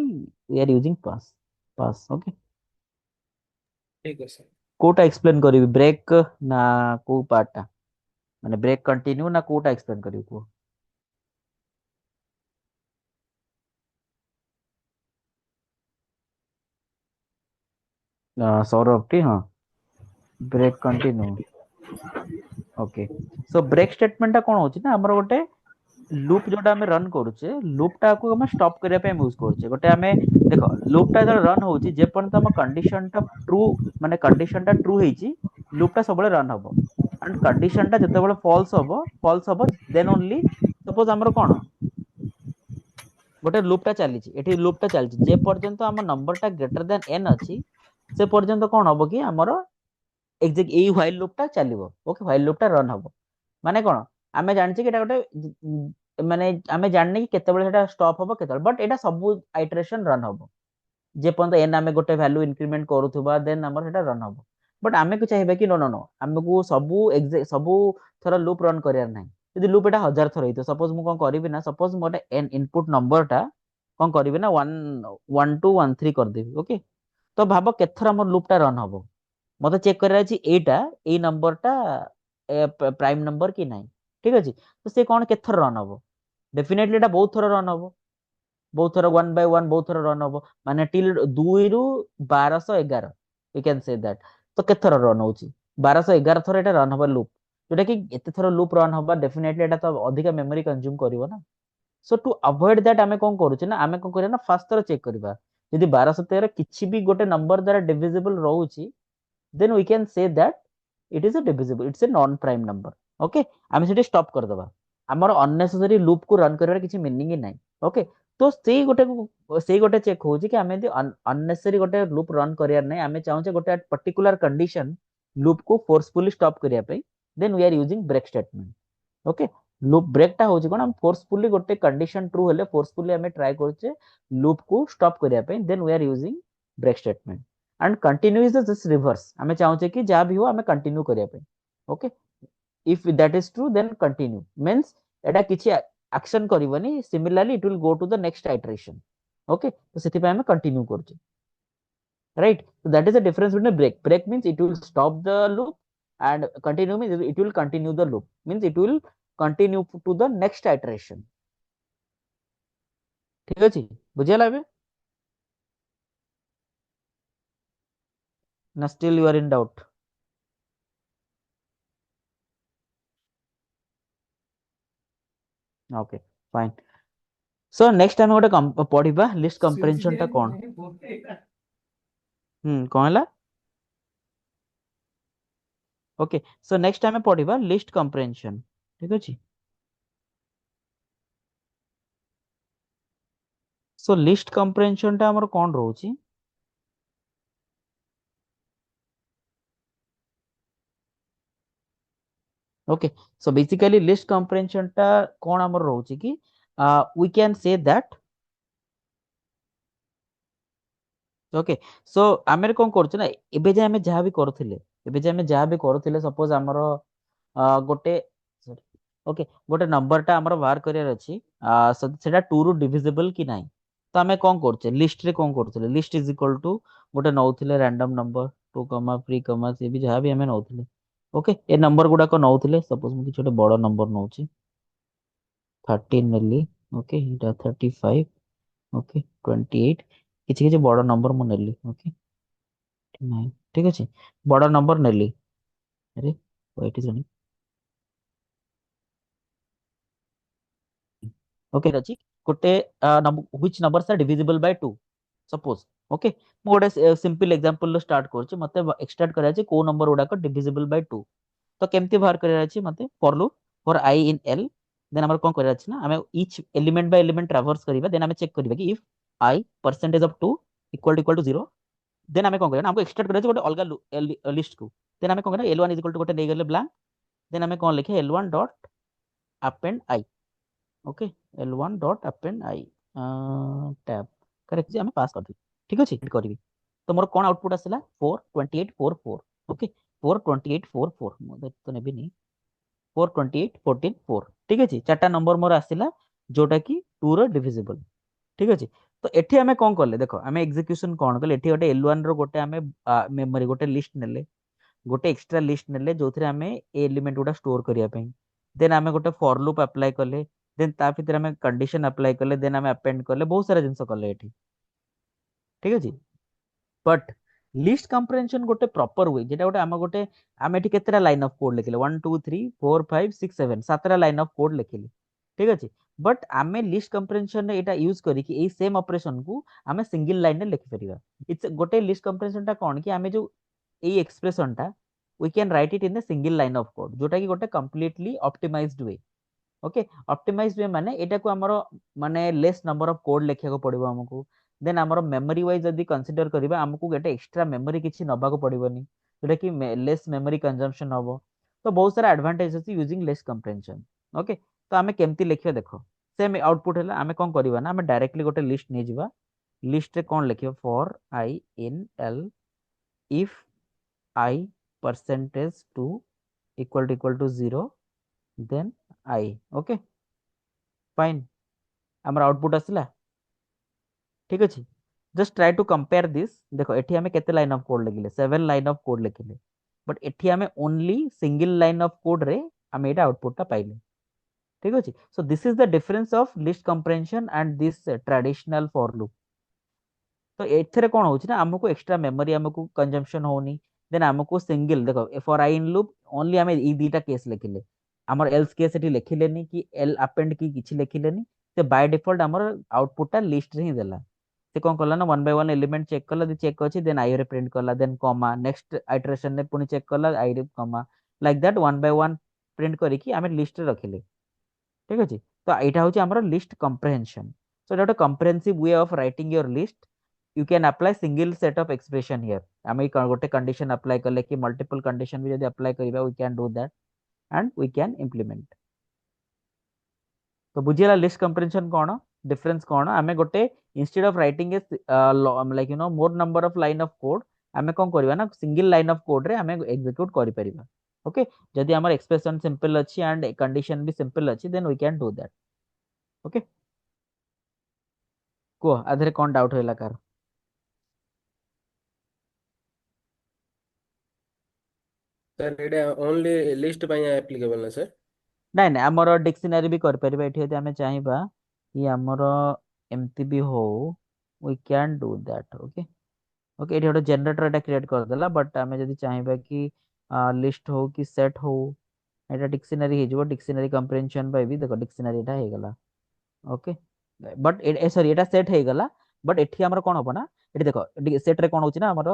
we are using pass pass okay ठीक है सर कोटा एक्सप्लेन करबी ब्रेक ना को पार्ट माने ब्रेक कंटिन्यू ना कोटा एक्सप्लेन करबी को सौरभ टी हाँ break continue okay so break statement टा कोन होची ना हमर गोटे लूप जोटा हमें रन करूचे लूप टा को हम स्टॉप करिया पे यूज करूचे गोटे हमें देखो लूप टा जब रन होची जे पर्यंत हम कंडीशन टा ट्रू माने कंडीशन टा ट्रू हेची लूप टा सबले रन हबो एंड कंडीशन टा जते बेले फॉल्स हबो देन ओनली सपोज हमर कोन गोटे लूप टा चलीची एठी लूप टा चलीची जे पर्यंत हम नंबर टा ग्रेटर देन n अछि से पर्यंत कोन हबो कि हमर एग्जैक्ट ए व्हाइल लूप टा चलिबो ओके व्हाइल लूप टा रन हबो माने कोन आमे जानि कि एटा गोटे माने आमे जानने कि केते बेले सेटा स्टॉप हबो केते बट एटा सब आइटरेशन रन हबो जे पर्यंत n आमे गोटे वैल्यू इंक्रीमेंट करूथबा देन हमर सेटा रन हबो बट आमे को चाहिबे कि नो नो नो आमे को सब थोड़ा लूप रन करियार नाही यदि लूप एटा 1000 थर हेतो सपोज मु कोन करबी ना सपोज मोटे n इनपुट नंबर टा कोन करबी ना 1 1 2 1 3 कर देबी ओके तो भाब केथर हमर लूपटा रन हबो मते चेक करार अछि एटा एई नंबरटा प्राइम नंबर कि नाही ठीक अछि तो से कोन केथर रन हबो डेफिनेटली एटा बहुत थोर रन हबो बहुत थोर 1 बाय 1 बहुत थोर रन हबो माने टिल 2 रु 1211 वी कैन से दैट तो केथर रन होची 1211 थोर एटा रन हबो लूप जोटा कि एते थोर लूप रन हबा डेफिनेटली एटा तो अधिक मेमोरी कंज्यूम करिवो ना सो टू अवॉइड दैट आमे कोन करूचे ना आमे कोन करिया ना फर्स्ट थोर चेक करबा यदि 1213 किछि भी गोटे नंबर द्वारा divisible रहउची then we can say that it is a divisible it's a non prime number okay ଆମେ ସେଠି stop କରିଦବା ଆମର unnecessary loop କୁ run କରିବାର କିଛି meaning ହିଁ ନାହିଁ okay ତ ସେଇ ଗୋଟେ ଚେକ୍ ହଉଛି କି ଆମେ ଯଦି unnecessary ଗୋଟେ loop run କରିବାର ନାହିଁ ଆମେ ଚାହୁଁଛେ ଗୋଟେ particular condition loop କୁ forcefully stop କରିବା ପାଇଁ then we are using break statement okay loop break ଟା ହଉଛି କଣ ଆମେ forcefully ଗୋଟେ condition true ହେଲେ forcefully ଆମେ try କରୁଛେ loop କୁ stop କରିବା ପାଇଁ then we are using break statement and continue is the just reverse ଆମେ ଚାହୁଁଛେ କି ଯାହା ବି ହଉ ଆମେ continue କରିବା ପାଇଁ okay if that is true then continue means ଏଟା କିଛି action କରିବନି similarly it will go to the next iteration okay ତ ସେଥିପାଇଁ ଆମେ continue କରୁଛେ right so that is the difference between break means it will stop the loop and continue means it will continue the loop means it will continue to the next iteration ଠିକ ଅଛି ବୁଝିଗଲା ଏବେ ନା still you are in doubt okay fine so next time ଗୋଟେ ପଢିବା list comprehension ଟା କଣ କଣ ହେଲା ओके सो नेक्स्ट टाइम पढ़िबा लिस्ट कंप्रेहेंशन ठीक अछि सो लिस्ट कंप्रेहेंशन टा हमर कोन रहउची okay so basically list comprehension टा कोन हमर रहउची कि we can say that okay so आमे कोन करछ ना एबे जे आमे जहा भी करथिले एबे जे आमे जहा भी करथिले सपोज हमर गोटे ओके गोटे नंबर टा हमर बाहर करियर अछि सेटा 2 रु डिविजिबल कि नाही तो आमे कोन करछे लिस्ट रे कोन करथिले लिस्ट इज इक्वल टू गोटे नौथिले रैंडम नंबर 2 कमा 3 कमा से भी जहा भी हमें नौथिले ओके ए नंबर गुडा को नौथिले सपोज मु छोटे बड़ नंबर नौची 13 नेली ओके इटा 35 ओके 28 किछि किछि बड़ नंबर मु नेली ओके 9 ठीक अछि बड़ नंबर नेली अरे वेट इज ओके अछि गोटे which numbers are divisible by 2 suppose okay मु गोटे सिंपल एग्जांपल लो स्टार्ट करछि मते एक्सट्रैक्ट करा छै को नंबर गुडा को डिविजिबल बाय 2 तो केमती बाहर करिया अछि मते for loop for I in l then हमर कोन करिया अछि ना हमें each element by element traverse करिबा देन हमें चेक करिबा कि if i percentage of 2 equal to 0 then हमें कोन करिया हमको एक्सट्रैक्ट करिया गोटे अलगा लिस्ट को देन हमें कोन करिया l1 इक्वल टू गोटे नै गेले ब्लैंक देन हमें कोन लिखे l1 डॉट अपेंड आई ओके l1 डॉट अपेंड आई टैब करेक्ट जे हमें पास कर दी ठीक अछि करबी तो मोर कोन आउटपुट आसिला 42844 ओके 42844 मो तो नेबी नहीं 428 14 4 ठीक अछि चारटा नंबर मोर आसिला जोटा कि 2 रो डिविजिबल ठीक अछि तो एठी हमें कोन करले देखो हमें एग्जीक्यूशन कोन करले एठी गोटे l1 रो गोटे हमें मेमोरी गोटे लिस्ट नेले गोटे एक्स्ट्रा लिस्ट नेले जोथरे हमें ए एलिमेंट गुडा स्टोर करिया पई देन हमें गोटे फॉर लूप अप्लाई करले देन ता फिर हमें कंडीशन अप्लाई करले देन हमें अपेंड करले बहुत सारा जिंस करले एठी ठीक अछि बट लिस्ट कंप्रेहेंशन गोटे प्रॉपर वे जेटा गोटे हम गोटे हम एठी केतेरा लाइन ऑफ कोड लिखले 1 2 3 4 5 6 7 सातरा लाइन ऑफ कोड लिखले ठीक अछि बट आमे लिस्ट कंप्रेहेंशन रे एटा यूज करी कि ए सेम ऑपरेशन को आमे सिंगल लाइन रे लिखि परिबा इट्स गोटे लिस्ट कंप्रेहेंशन टा कोन कि आमे जो ए एक्सप्रेशन टा we can write it in a single line of code जोटा कि गोटे completely optimized way okay optimized way माने एटा को हमरो माने लेस नंबर ऑफ कोड लेखिया को पड़िबो हमको देन हमरो मेमोरी वाइज यदि कंसीडर करबा हमको गोटे एक्स्ट्रा मेमोरी किछि नबा को पड़िबोनी जोटा कि लेस मेमोरी कंजम्पशन हबो तो बहुत सारा एडवांटेज अछि यूजिंग लेस कंप्रेहेंशन ओके तो हमें केमती लिखियो देखो सेम आउटपुट हैला हमें कोन करबा ना हमें डायरेक्टली गोटे लिस्ट नै जिबा लिस्ट रे कोन लिखियो for I in L if I percentage 2 equal to 0 then I okay fine हमर आउटपुट आसिला ठीक अछि just try to compare this. देखो एठी हमें केते लाइन ऑफ कोड लिखिले 7 लाइन ऑफ कोड लिखिले बट एठी हमें only single line of code रे हमें एटा आउटपुट टा पाइले ठीक अछि। So this is the difference of list comprehension and this traditional for loop. तो एथिरे कोन होछि ना हमको एक्स्ट्रा मेमोरी हमको कंजम्पशन होनी देन हमको सिंगल देखो for I in loop only हमें ई दीटा केस लिखिले हमर एल्स केस एठी लिखिलेनी कि एल अपेंड की किछि लिखिलेनी से बाय डिफॉल्ट हमर आउटपुट टा लिस्ट रे ही देला से कोन करला ना one by one element check करला दे चेक अछि देन आई रे प्रिंट करला देन कॉमा नेक्स्ट आइटरेशन ने पुनी चेक करला आई रे comma like that one by one print करी कि हमें लिस्ट रे रखिले ठीक अछि। तो एटा होछि हमर लिस्ट कंप्रेहेंशन। सो एटा comprehensive way of writing your list you can apply single set of expression here आम गोटे कंडीशन अप्लाई कले कि मल्टीपल कंडीशन भी जब अप्लाई करिबा we can do that and we can implement. तो बुझिला लिस्ट कंप्रेहेंशन कोन डिफरेंस कोन आमे गोटे instead of writing a like you know more number of line of code आमे कोन करबा ना सिंगल लाइन ऑफ कोड रे आमे एग्जीक्यूट करि परिबा ओके। जदि हमर एक्सप्रेशन सिंपल अछि एंड कंडीशन भी सिंपल अछि then we can do that okay. को आधरे कोन डाउट होला कार सर एटा ओनली लिस्ट ପାଇଁ applicable ना सर? ନାଇଁ ନାଇଁ ଆମର ଡିକ୍ସନାରୀ ବି କରିପାରିବା ଏଠି ଯଦି ଆମେ ଚାହିଁବା କି ଆମର ଏମିତି ବି ହଉ we can do that okay. Okay ଏଠି ଗୋଟେ ଜେନେରେଟର ଏଟା କ୍ରିଏଟ କରିଦେଲା ବଟ୍ ଆମେ ଯଦି ଚାହିଁବା କି लिस्ट हो कि सेट हो ଏଟା ଡିକ୍ସନାରୀ ହେଇଯିବ ଡିକ୍ସନାରୀ କମ୍ପ୍ରେହେନସନ ପାଇଁ ବି ଦେଖ ଡିକ୍ସନାରୀ ଏଟା ହେଇଗଲା okay. But sorry Etah set ହେଇଗଲା बट एठी हमर कोन हबो ना एठी देखो सेट रे कोन होची ना हमर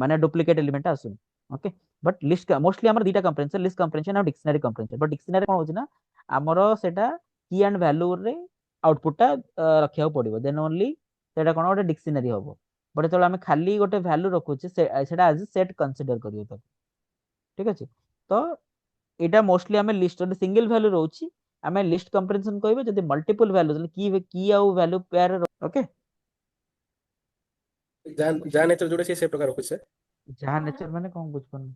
माने डुप्लीकेट एलिमेंट आसुन ओके। बट लिस्ट मोस्टली हमर दीटा कंप्रेहेंशन लिस्ट कंप्रेहेंशन और डिक्शनरी कंप्रेहेंशन बट डिक्शनरी कोन होची ना हमर सेटा की एंड वैल्यू रे आउटपुट टा रखिया पड़िबो देन ओनली सेटा कोन गोटे डिक्शनरी हबो बट जेतले हम खाली गोटे वैल्यू रखुचे सेटा एज सेट कंसीडर करियो तो ठीक अछि। तो एटा मोस्टली हमें लिस्ट रे सिंगल वैल्यू रहउची हमें लिस्ट कंपैरिजन कहबे जदि मल्टीपल वैल्यू की आउ वैल्यू पेयर ओके। जा नेचर जोड़े से प्रकार रखुछ सर जहाँ नेचर माने कोन बुझ पन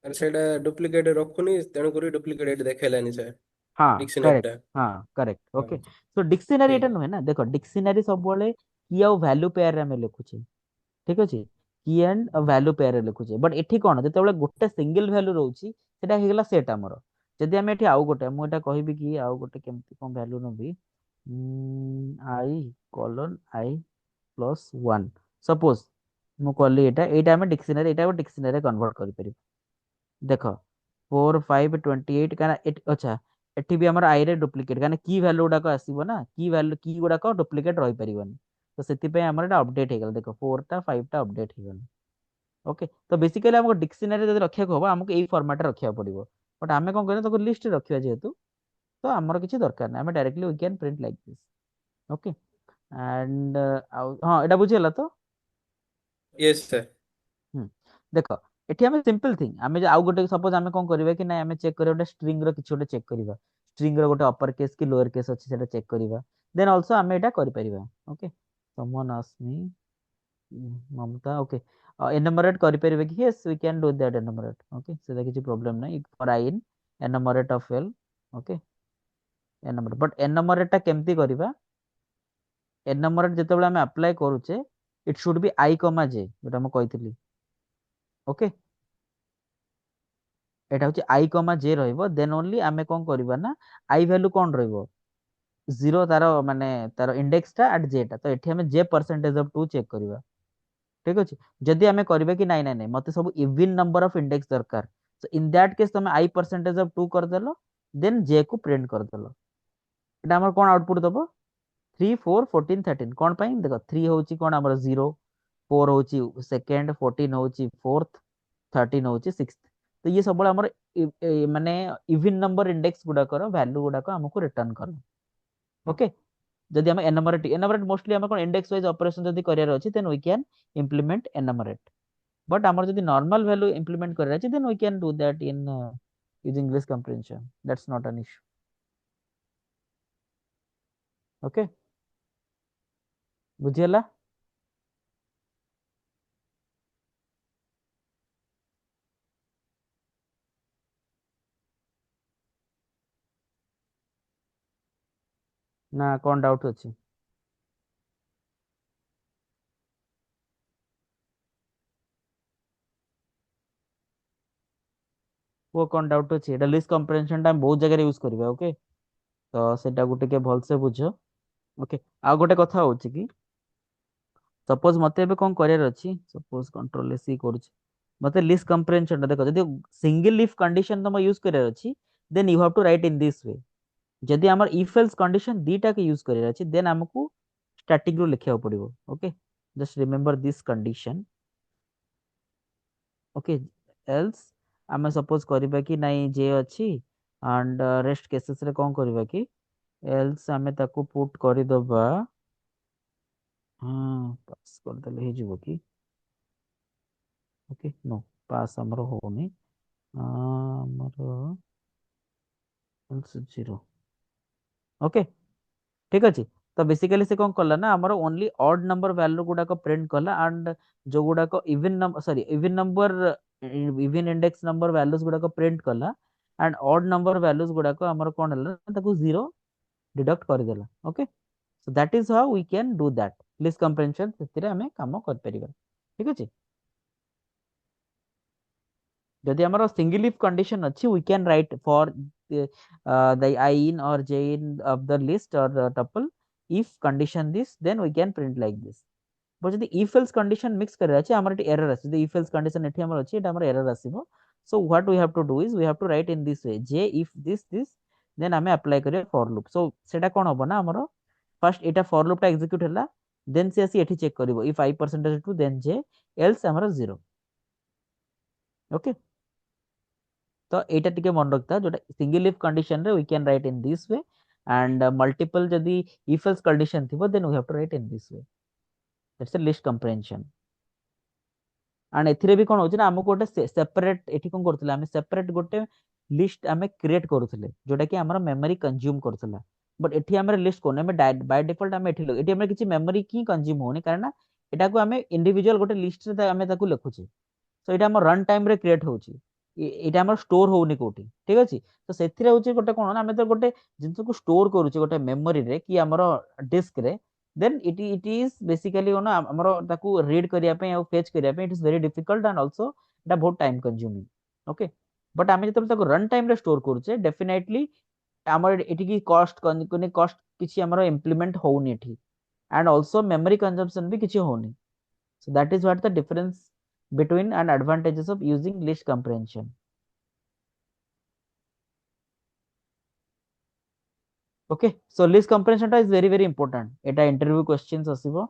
ଆରେ ସେଇଟା ଡୁପ୍ଲିକେଟ ରଖୁନି ତେଣୁକରି ଡୁପ୍ଲିକେଟ ଏଠି ଦେଖେଇଲାନି ସାର୍ हाँ ଡିକ୍ସନାରୀ करेक्ट ଟା हाँ करेक्ट ହଁ ओके। तो डिक्शनरी ଠିକ एटा नुहे ना देखो डिक्शनरी सब बोले की आउ वैल्यू पेयर रे हमें लिखुचे ठीक अछि की एंड वैल्यू पेयर रे लिखुचे बट एठी कोन जेतेबेले गोटे सिंगल वैल्यू रहउची सेटा हेगला सेट हमर जदि हम एठी आउ गोटे मु एटा कहबी कि आउ गोटे केमती कोन वैल्यू नबी आई कोलन आई प्लस 1 सपोज मु कहली एटा हम डिक्शनरी एटा डिक्शनरी कन्वर्ट करि परिबो देख 4 5 28 काना अच्छा एठी भी हमर आई रे डुप्लीकेट काना की वैल्यू गुडा को आसीबो ना की वैल्यू की गुडा को डुप्लीकेट रहि परिबोनी तो सेति पे हमर एटा अपडेट हे गेल देखो 4 टा 5 टा अपडेट हे गेल ओके। तो बेसिकली हमको डिक्शनरी जदि रखिया को हो हमको एई फॉर्मेट रे रखिया पड़िबो बट हमें कोन करने तो लिस्ट रखिया जेहेतु तो हमर किछि दरकार नै हमें directly we can print like this okay. And हां एटा बुझियला तो यस सर हम्म देख एठी हमें सिंपल थिंग हमें आउ गोटे सपोज हमें कोन करबा कि नै हमें चेक करे गोटे स्ट्रिंग रो किछि गोटे चेक करबा स्ट्रिंग रो गोटे अपर केस की लोअर केस अछि सेटा चेक करबा देन आल्सो हमें एटा करि परिबा okay. Someone ask me Mamata okay enumerate करि परिबे कि yes we can do that enumerate okay सेटा किछि प्रॉब्लम नै for I in enumerate of l okay enumerate but enumerate टा केमती करबा एनुमरेट जेतेबेले हमें अप्लाई करूचे इट शुड बी आई कमा जे जोटा हम कहितली ओके एटा होची आई कमा जे रहइबो देन ओनली आमे कोन करबा ना आई वैल्यू कोन रहइबो जीरो तारो माने तारो इंडेक्स टा एट जे टा तो एठी हमें जे परसेंटेज ऑफ 2 चेक करबा ठीक अछि। जदि हमें करबे कि नाइ नाइ नाइ मते सब इवन नंबर ऑफ इंडेक्स दरकार सो इन दैट केस तुम आई परसेंटेज ऑफ 2 कर देलो देन जे को प्रिंट कर देलो एटा हमर कोन आउटपुट दबो 3 4 14 13 कोन पई देखो 3 होची कोन हमर 0 4 होची सेकंड 14 होची फोर्थ 13 होची सिक्स्थ तो ये सब हमर माने इवन नंबर इंडेक्स गुडा कर वैल्यू गुडा को हमको रिटर्न कर ओके। जदि हम एनुमरेट एनुमरेट मोस्टली हम कोन इंडेक्स वाइज ऑपरेशन जदि करियर अछि then we can implement enumerate but हमर जदि नॉर्मल वैल्यू इंप्लीमेंट करियर अछि then we can do that in using English comprehension that's not an issue okay बुझियला ना कोन डाउट अछि वो कौन डाउट अछि एटा लिस्ट कंप्रेहेंशन टा बहुत जगह यूज करबा ओके तो सेटा गुटे के भल से बुझ ओके आ गोटे कथा होची कि सपोज मते एबे कोन करियर अछि सपोज कंट्रोल सी करूची मते लिस्ट कंप्रेहेंशन देखो जदि सिंगल इफ कंडीशन तुम यूज करियर अछि then you have to write in this way जदि हमर इफ एल्स कंडीशन दीटा के यूज करियर अछि देन हमकु स्टार्टिंग रो लिखिया पड़िबो okay just remember this condition okay else आमे सपोज करबा कि नाही जे अछि एंड रेस्ट केसेस रे कोन करबा कि एल्स आमे ताको पुट करि दबा हाँ पास कर देले हे जीवो कि ओके नो पास हमर होनी हमर एल्स 0 ओके ठीक अछि तो बेसिकली से कोन करला ना हमर ओनली ऑड नंबर वैल्यू गुडा को प्रिंट करला एंड जो गुडा को even number sorry even index number values गुडा को प्रिंट करला एंड ऑड नंबर वैल्यूज गुडा को हमर कोन हला ताको 0 डिडक्ट कर देला okay so that is how we can do that list comprehension सेतिरे हमें काम कर परिबा ठीक अछि जदि हमारा सिंगल इफ कंडीशन अच्छी we can write for the I in or j in of the list or the tuple if condition this then we can print like this but जदि if else condition mix करे अछि हमर एटी एरर अछि जदि if else condition एठी हमर अछि एटा हमर error आसीबो so what we have to do is we have to write in this way j if this then हमें अप्लाई करिया for loop so सेटा कोन होबो ना हमर फर्स्ट एटा for loop टा एग्जीक्यूट होला देन से आसी एठी check करिवो if I percentage true then j else हमर 0 ओके तो एटा टिके मन रखता जोटा सिंगल इफ कंडीशन रे we can write in this way and multiple जदी इफ एल्स कंडीशन थिबो then we have to write in this way that's a list comprehension and एथिरे भी कोन होची ना हमको गोटे सेपरेट एठी कोन करथले हम सेपरेट गोटे लिस्ट हमें क्रिएट करूथले जोटा कि हमर मेमोरी कंज्यूम करथला बट एठी हमर लिस्ट कोन हमें बाय डिफॉल्ट हम एठी एठी हमर किछि मेमोरी की कंज्यूम होनी कारण एटा को हमें इंडिविजुअल गोटे लिस्ट रे हमें ताकू लिखुची सो एटा हमर रन टाइम रे क्रिएट होची एटा हमर स्टोर होउनी कोठी ठीक अछि तो सेथिरे होची गोटे कोन हमें तो गोटे जिंस को स्टोर करूची गोटे मेमोरी रे कि हमर डिस्क रे then it is basically you know amaro taku read kariya pe au fetch kariya pe it is very difficult and also এটা बहुत टाइम कंज्यूमिंग ओके बट आमे जतबे ताको रन टाइम रे स्टोर करूचे डेफिनेटली हमर एठी की कॉस्ट कोने कॉस्ट किछि हमर इंप्लीमेंट होउनी एठी एंड आल्सो मेमोरी कंजम्पशन भी किछि होउनी so that is what the difference between and advantages of using list comprehension okay so list comprehension टा is very very important Etah interview questions आसीबो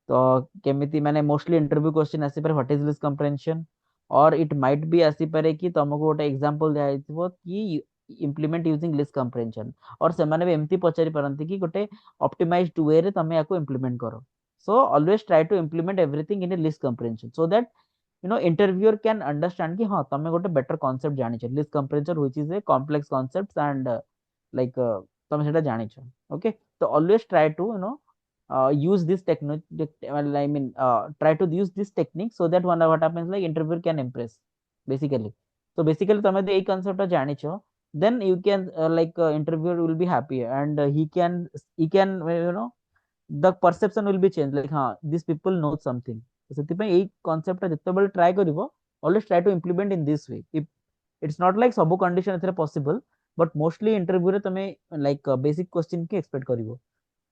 तो केमिति माने मोस्टली इंटरव्यू क्वेश्चन आसी पारे व्हाट इज लिस्ट कंप्रेहेंशन और इट माइट बी आसी पारे कि तुमको गोटे एग्जांपल दिया हितबो कि इंप्लीमेंट यूजिंग लिस्ट कंप्रेहेंशन और से माने भी एमती पचारि परंती कि गोटे ऑप्टिमाइज्ड वे रे तमे याको इंप्लीमेंट करो so always try to implement everything in a list comprehension so that you know interviewer can understand कि हाँ तमे गोटे बेटर कांसेप्ट जानि छ list comprehension which is a complex concepts and like तमे सेटा जानि छ ओके तो always try to you know use this technique well, I mean try to use this technique so that one what happens like interviewer can impress basically so basically तमे दे ए कांसेप्ट जानि छ then you can interviewer will be happy and he can you know the perception will be changed like हाँ these people know something तो सेति पे एई कांसेप्ट जत्ते बेल ट्राई करिवो always try to implement in this way if it's not like सब कंडीशन एथरे पॉसिबल बट मोस्टली इंटरव्यू रे तमे लाइक बेसिक क्वेश्चन के एक्सपेक्ट करिवो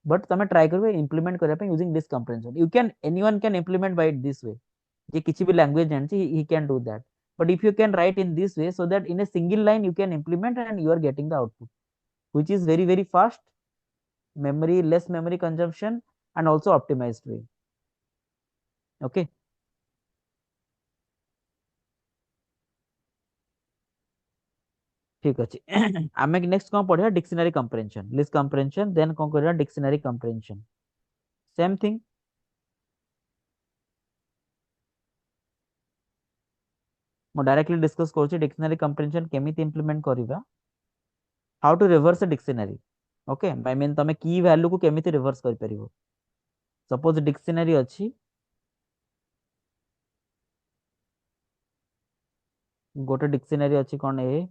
बट तमे ट्राई करबे इंप्लीमेंट करबा पे using this comprehension you can anyone can implement by this way जे किछि भी लैंग्वेज जानछि he can do that but if you can write in this way so that in a single line you can implement and you are getting the output which is very very fast memory less memory consumption and also optimized way okay ठीक अछि आमे नेक्स्ट कोन पढिया dictionary comprehension list comprehension then कोन करिया डिक्शनरी कंप्रेहेंशन सेम थिंग मो डायरेक्टली डिस्कस करूची डिक्शनरी कंप्रेहेंशन केमिति इंप्लीमेंट करिवा how to reverse a dictionary okay I mean तमे की वैल्यू को केमिति रिवर्स कर परिबो सपोज डिक्शनरी अछि गोटे डिक्शनरी अछि कोन ए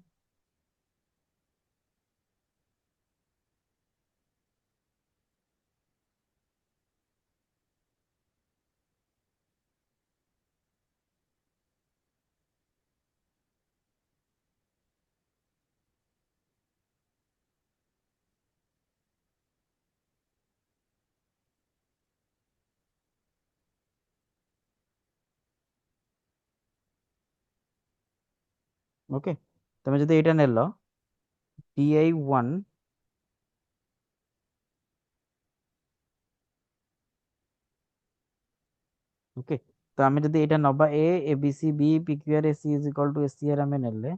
ओके तमे जदि एटा नेलो di1 ओके तो आमे जदि एटा नबा a abc b pqr ac is equal to scr आमे नेले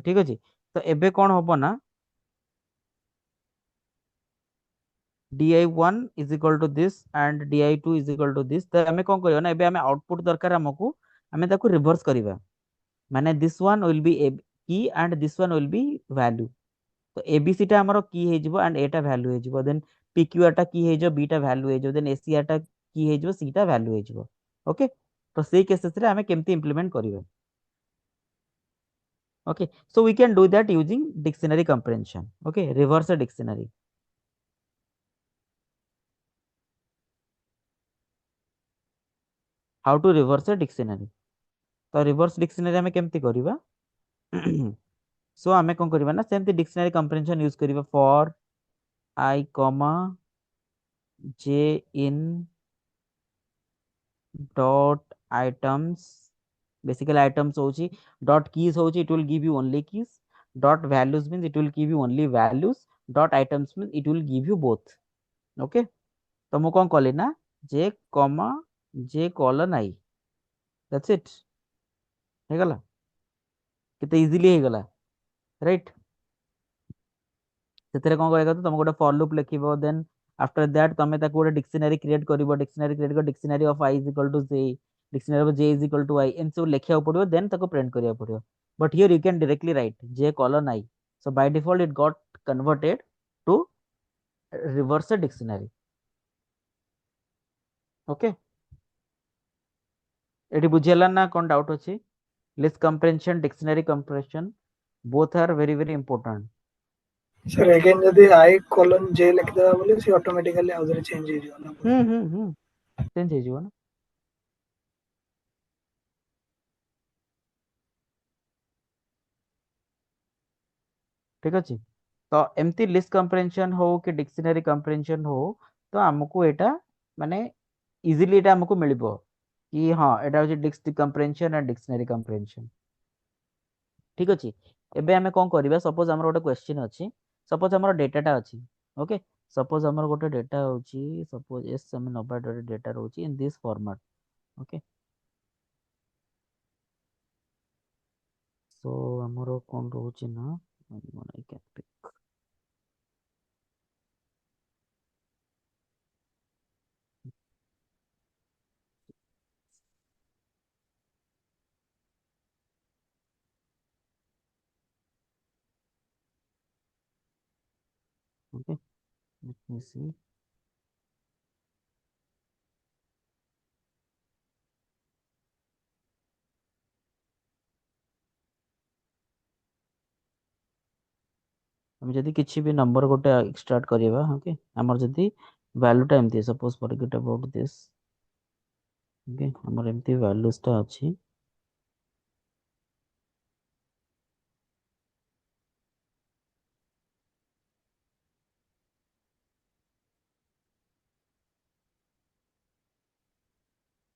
ठीक अछि तो एबे कोन होबो ना di1 is equal to this and di2 is equal to this तो आमे कोन करियो ना एबे आमे आउटपुट दरकार हमकु आमे ताकू रिवर्स करिवा माने this one will be A key and this one will be value तो एबीसी टा हमरो की हे जिवो एंड एटा वैल्यू हे जिवो देन पीक्यूआर टा की हे जो बीटा वैल्यू हे जो देन एसीआर टा की हे जिवो सीटा वैल्यू हे जिवो ओके तो सेही केसेस रे हमें केमती इंप्लीमेंट करिवे okay so we can do that using dictionary comprehension okay reverse dictionary how to reverse a dictionary तो reverse dictionary हमें केमती करिवा सो हमें कोन करिवा ना सेमती डिक्शनरी कंप्रेहेंशन यूज करिवा for I comma j in dot items basically items होची dot keys होची it will give you only keys dot values means it will give you only values dot items means it will give you both okay तो मु कोन कली ना j comma j colon I that's it हे गला केते इजीली हे गला राइट ସେଥିରେ କଣ କହିବା ତ ତମେ ଗୋଟେ ଫର ଲୁପ ଲେଖିବ ଦେନ୍ आफ्टर दैट तमे ताको गोटे डिक्शनरी क्रिएट करिवो dictionary of i is equal to j dictionary of j is equal to i एम सब लिखिया पड़िवो देन ताको प्रिंट करिया पड़िवो but here you can directly write j colon i so by default it got converted to reverse dictionary okay एटी बुझियला ना कोन डाउट अछि list comprehension dictionary comprehension both are very very important sir again जदि आई कोलन जे लिख देबा बोले से ऑटोमेटिकली आउदरे चेंज हो जियो ना चेंज हे जिवो ना ठीक अछि तो एमती लिस्ट कंप्रेहेंशन हो कि डिक्शनरी कंप्रेहेंशन हो तो हमको एटा माने इजीली एटा हमको मिलिबो कि हां एटा होची डिक्स कंप्रेहेंशन एंड डिक्शनरी कंप्रेहेंशन ठीक अछि एबे हमें कोन करबा सपोज हमर गोटे क्वेश्चन अछि सपोज हमर डेटाटा अछि ओके सपोज हमर गोटे डेटा होची सपोज एस हम नबा डेटा रहउची in this format okay so हमरो कोन रहउची ना I can pick okay let me see हम जदि किछि भी नंबर गोटे एक्सट्रैक्ट करिवा ओके हमर जदि वैल्यू टा एमती suppose forget about this okay हमर एमती वैल्यूज टा अछि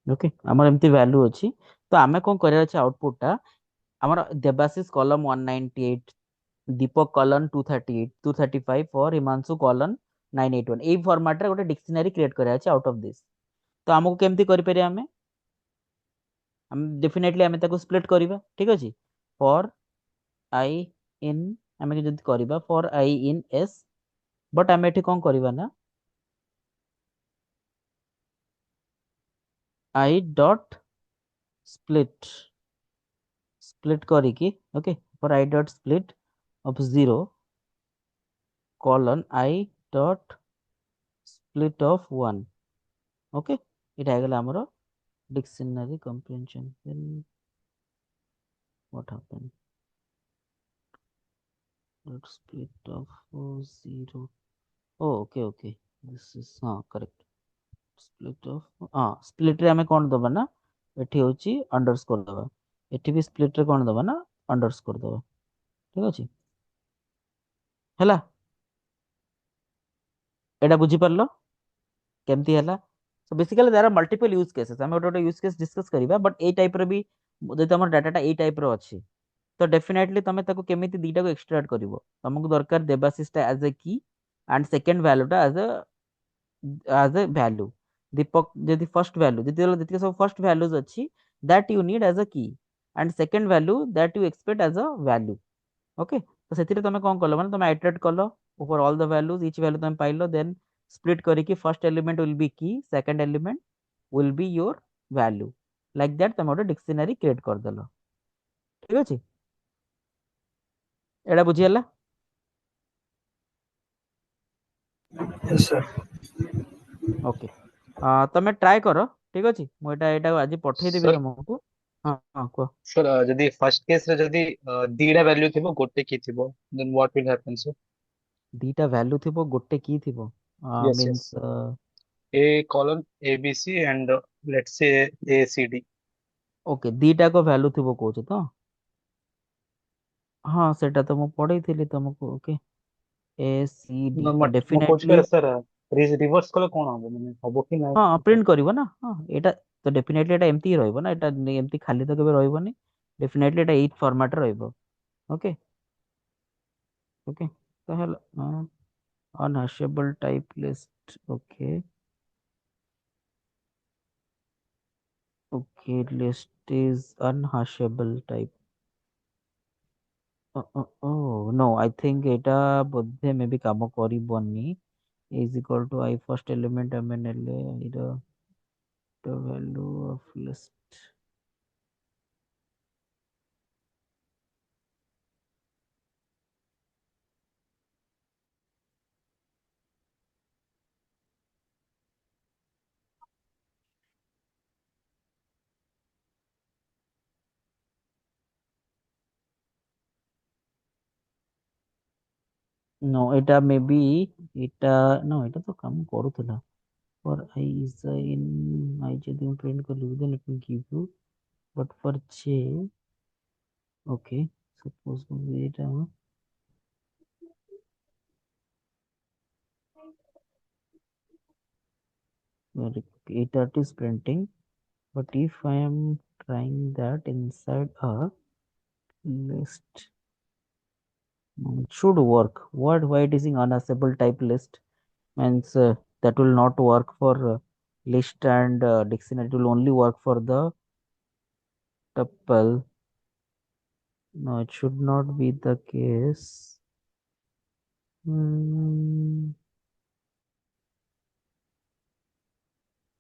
ओके हमर एमती वैल्यू अछि तो आमे कोन करिया अछि आउटपुट टा हमर देबासिस कॉलम 198 दीपक कॉलन 238 235 और हिमांशु कॉलन 981 एई फॉर्मेट रे गोटे डिक्शनरी क्रिएट करिया अछि आउट ऑफ दिस तो हमको केमती करि परिया हम डेफिनेटली हमें ताको स्प्लिट करिवा ठीक अछि फॉर आई इन हमें जदि करिवा for I in S but हमें एठी कोन करिवा ना आई डॉट स्प्लिट स्प्लिट करिकी okay for I dot split of 0 colon I dot split of 1 okay এটা হয়ে গেল আমার dictionary comprehension then what happened dot split of 0 oh okay this is correct split of split रे हमें कौन दबा ना एठी होची अंडरस्कोर दबा एठी भी split रे कौन दबा ना अंडरस्कोर दबा ठीक अछि हैला एटा बुझी परलो केमती हैला so basically there are multiple use cases हम गोटे यूज केस डिस्कस करिबा बट ए टाइप रे भी जदि हमर डाटाटा ए टाइप रो अछि तो डेफिनेटली तमे ताको केमिति दीटा को एक्सट्रैक्ट करिवो तुमको दरकार देबासिस टा as a key and second value टा एज ए वैल्यू दीपक जदि फर्स्ट वैल्यू जदि सब फर्स्ट वैल्यूज अच्छी that you need as a key and second value that you expect as a value okay तो से तुम कौन कल मैंने तुम आइटरेट कल over all the values each value तुम पाइल देन स्प्लिट करके first element will be key second element will be your value like that तुम गोटे डिक्शनरी क्रिएट करदेल ठीक अच्छे एटा बुझीगला यस सर ओके तमे ट्राए कर ठीक अच्छे मुझे एटा आज पठेदेवी सर तुमको हाँ हाँ कह सर जदि फर्स्ट केस रे जदि दीटा वैल्यू थिबो गोटे की थिबो then what will happen sir? दीटा वैल्यू थी गोटे की थी yes yes means A column A B C and let's say A C D. Okay दीटा को वैल्यू थी कौच तो हाँ सेटा तो मुझे पढ़ी तुमको ओके ए सी डी तो मो डेफिनेटली कोचकर सर रिवर्स कले कोन हबो माने हबो कि ना? हाँ प्रिंट करिवो ना हाँ एटा तो डेफिनेटली एटा एमती ही रहइबो ना एटा एमती खाली तो केबे रहइबोनी डेफिनेटली एटा एच फॉर्मेट रहइबो ओके ओके तो hello unhashable type list okay okay list is unhashable type no I think एटा बोधे मे भी काम करिबोनी is equal to I first element MNLA the value of list no এটা maybe এটা no এটা তো কাম କରୁଥିଲା for I is in I যদি ମୁଁ print କଲି then it will give you but for J okay suppose এটা এটা is printing but if I am trying that inside a list it should work why it is in unassembled type list means that will not work for list and dictionary it will only work for the tuple no it should not be the case Hmm,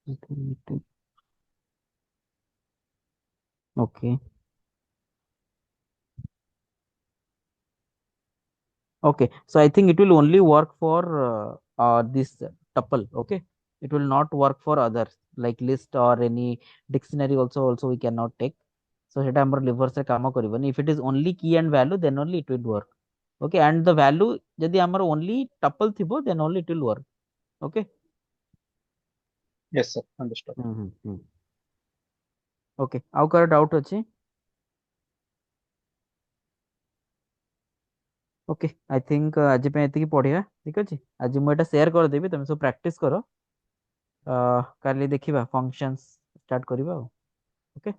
I think okay okay so I think it will only work for this tuple okay it will not work for others like list or any dictionary also we cannot take so সেটা আমরা reverse রে কাম করিবনি if it is only key and value then only it will work okay and the value যদি আমার only tuple Thibaut then only it will work okay yes sir understood. Okay आउ कार डाउट अछि ओके आई थिंक आज पे एतिकी पढ़िया ठीक अछि आज मु एटा शेयर कर देबी तुम सब प्रैक्टिस करो काली देखिबा फंक्शंस स्टार्ट करिबा ओके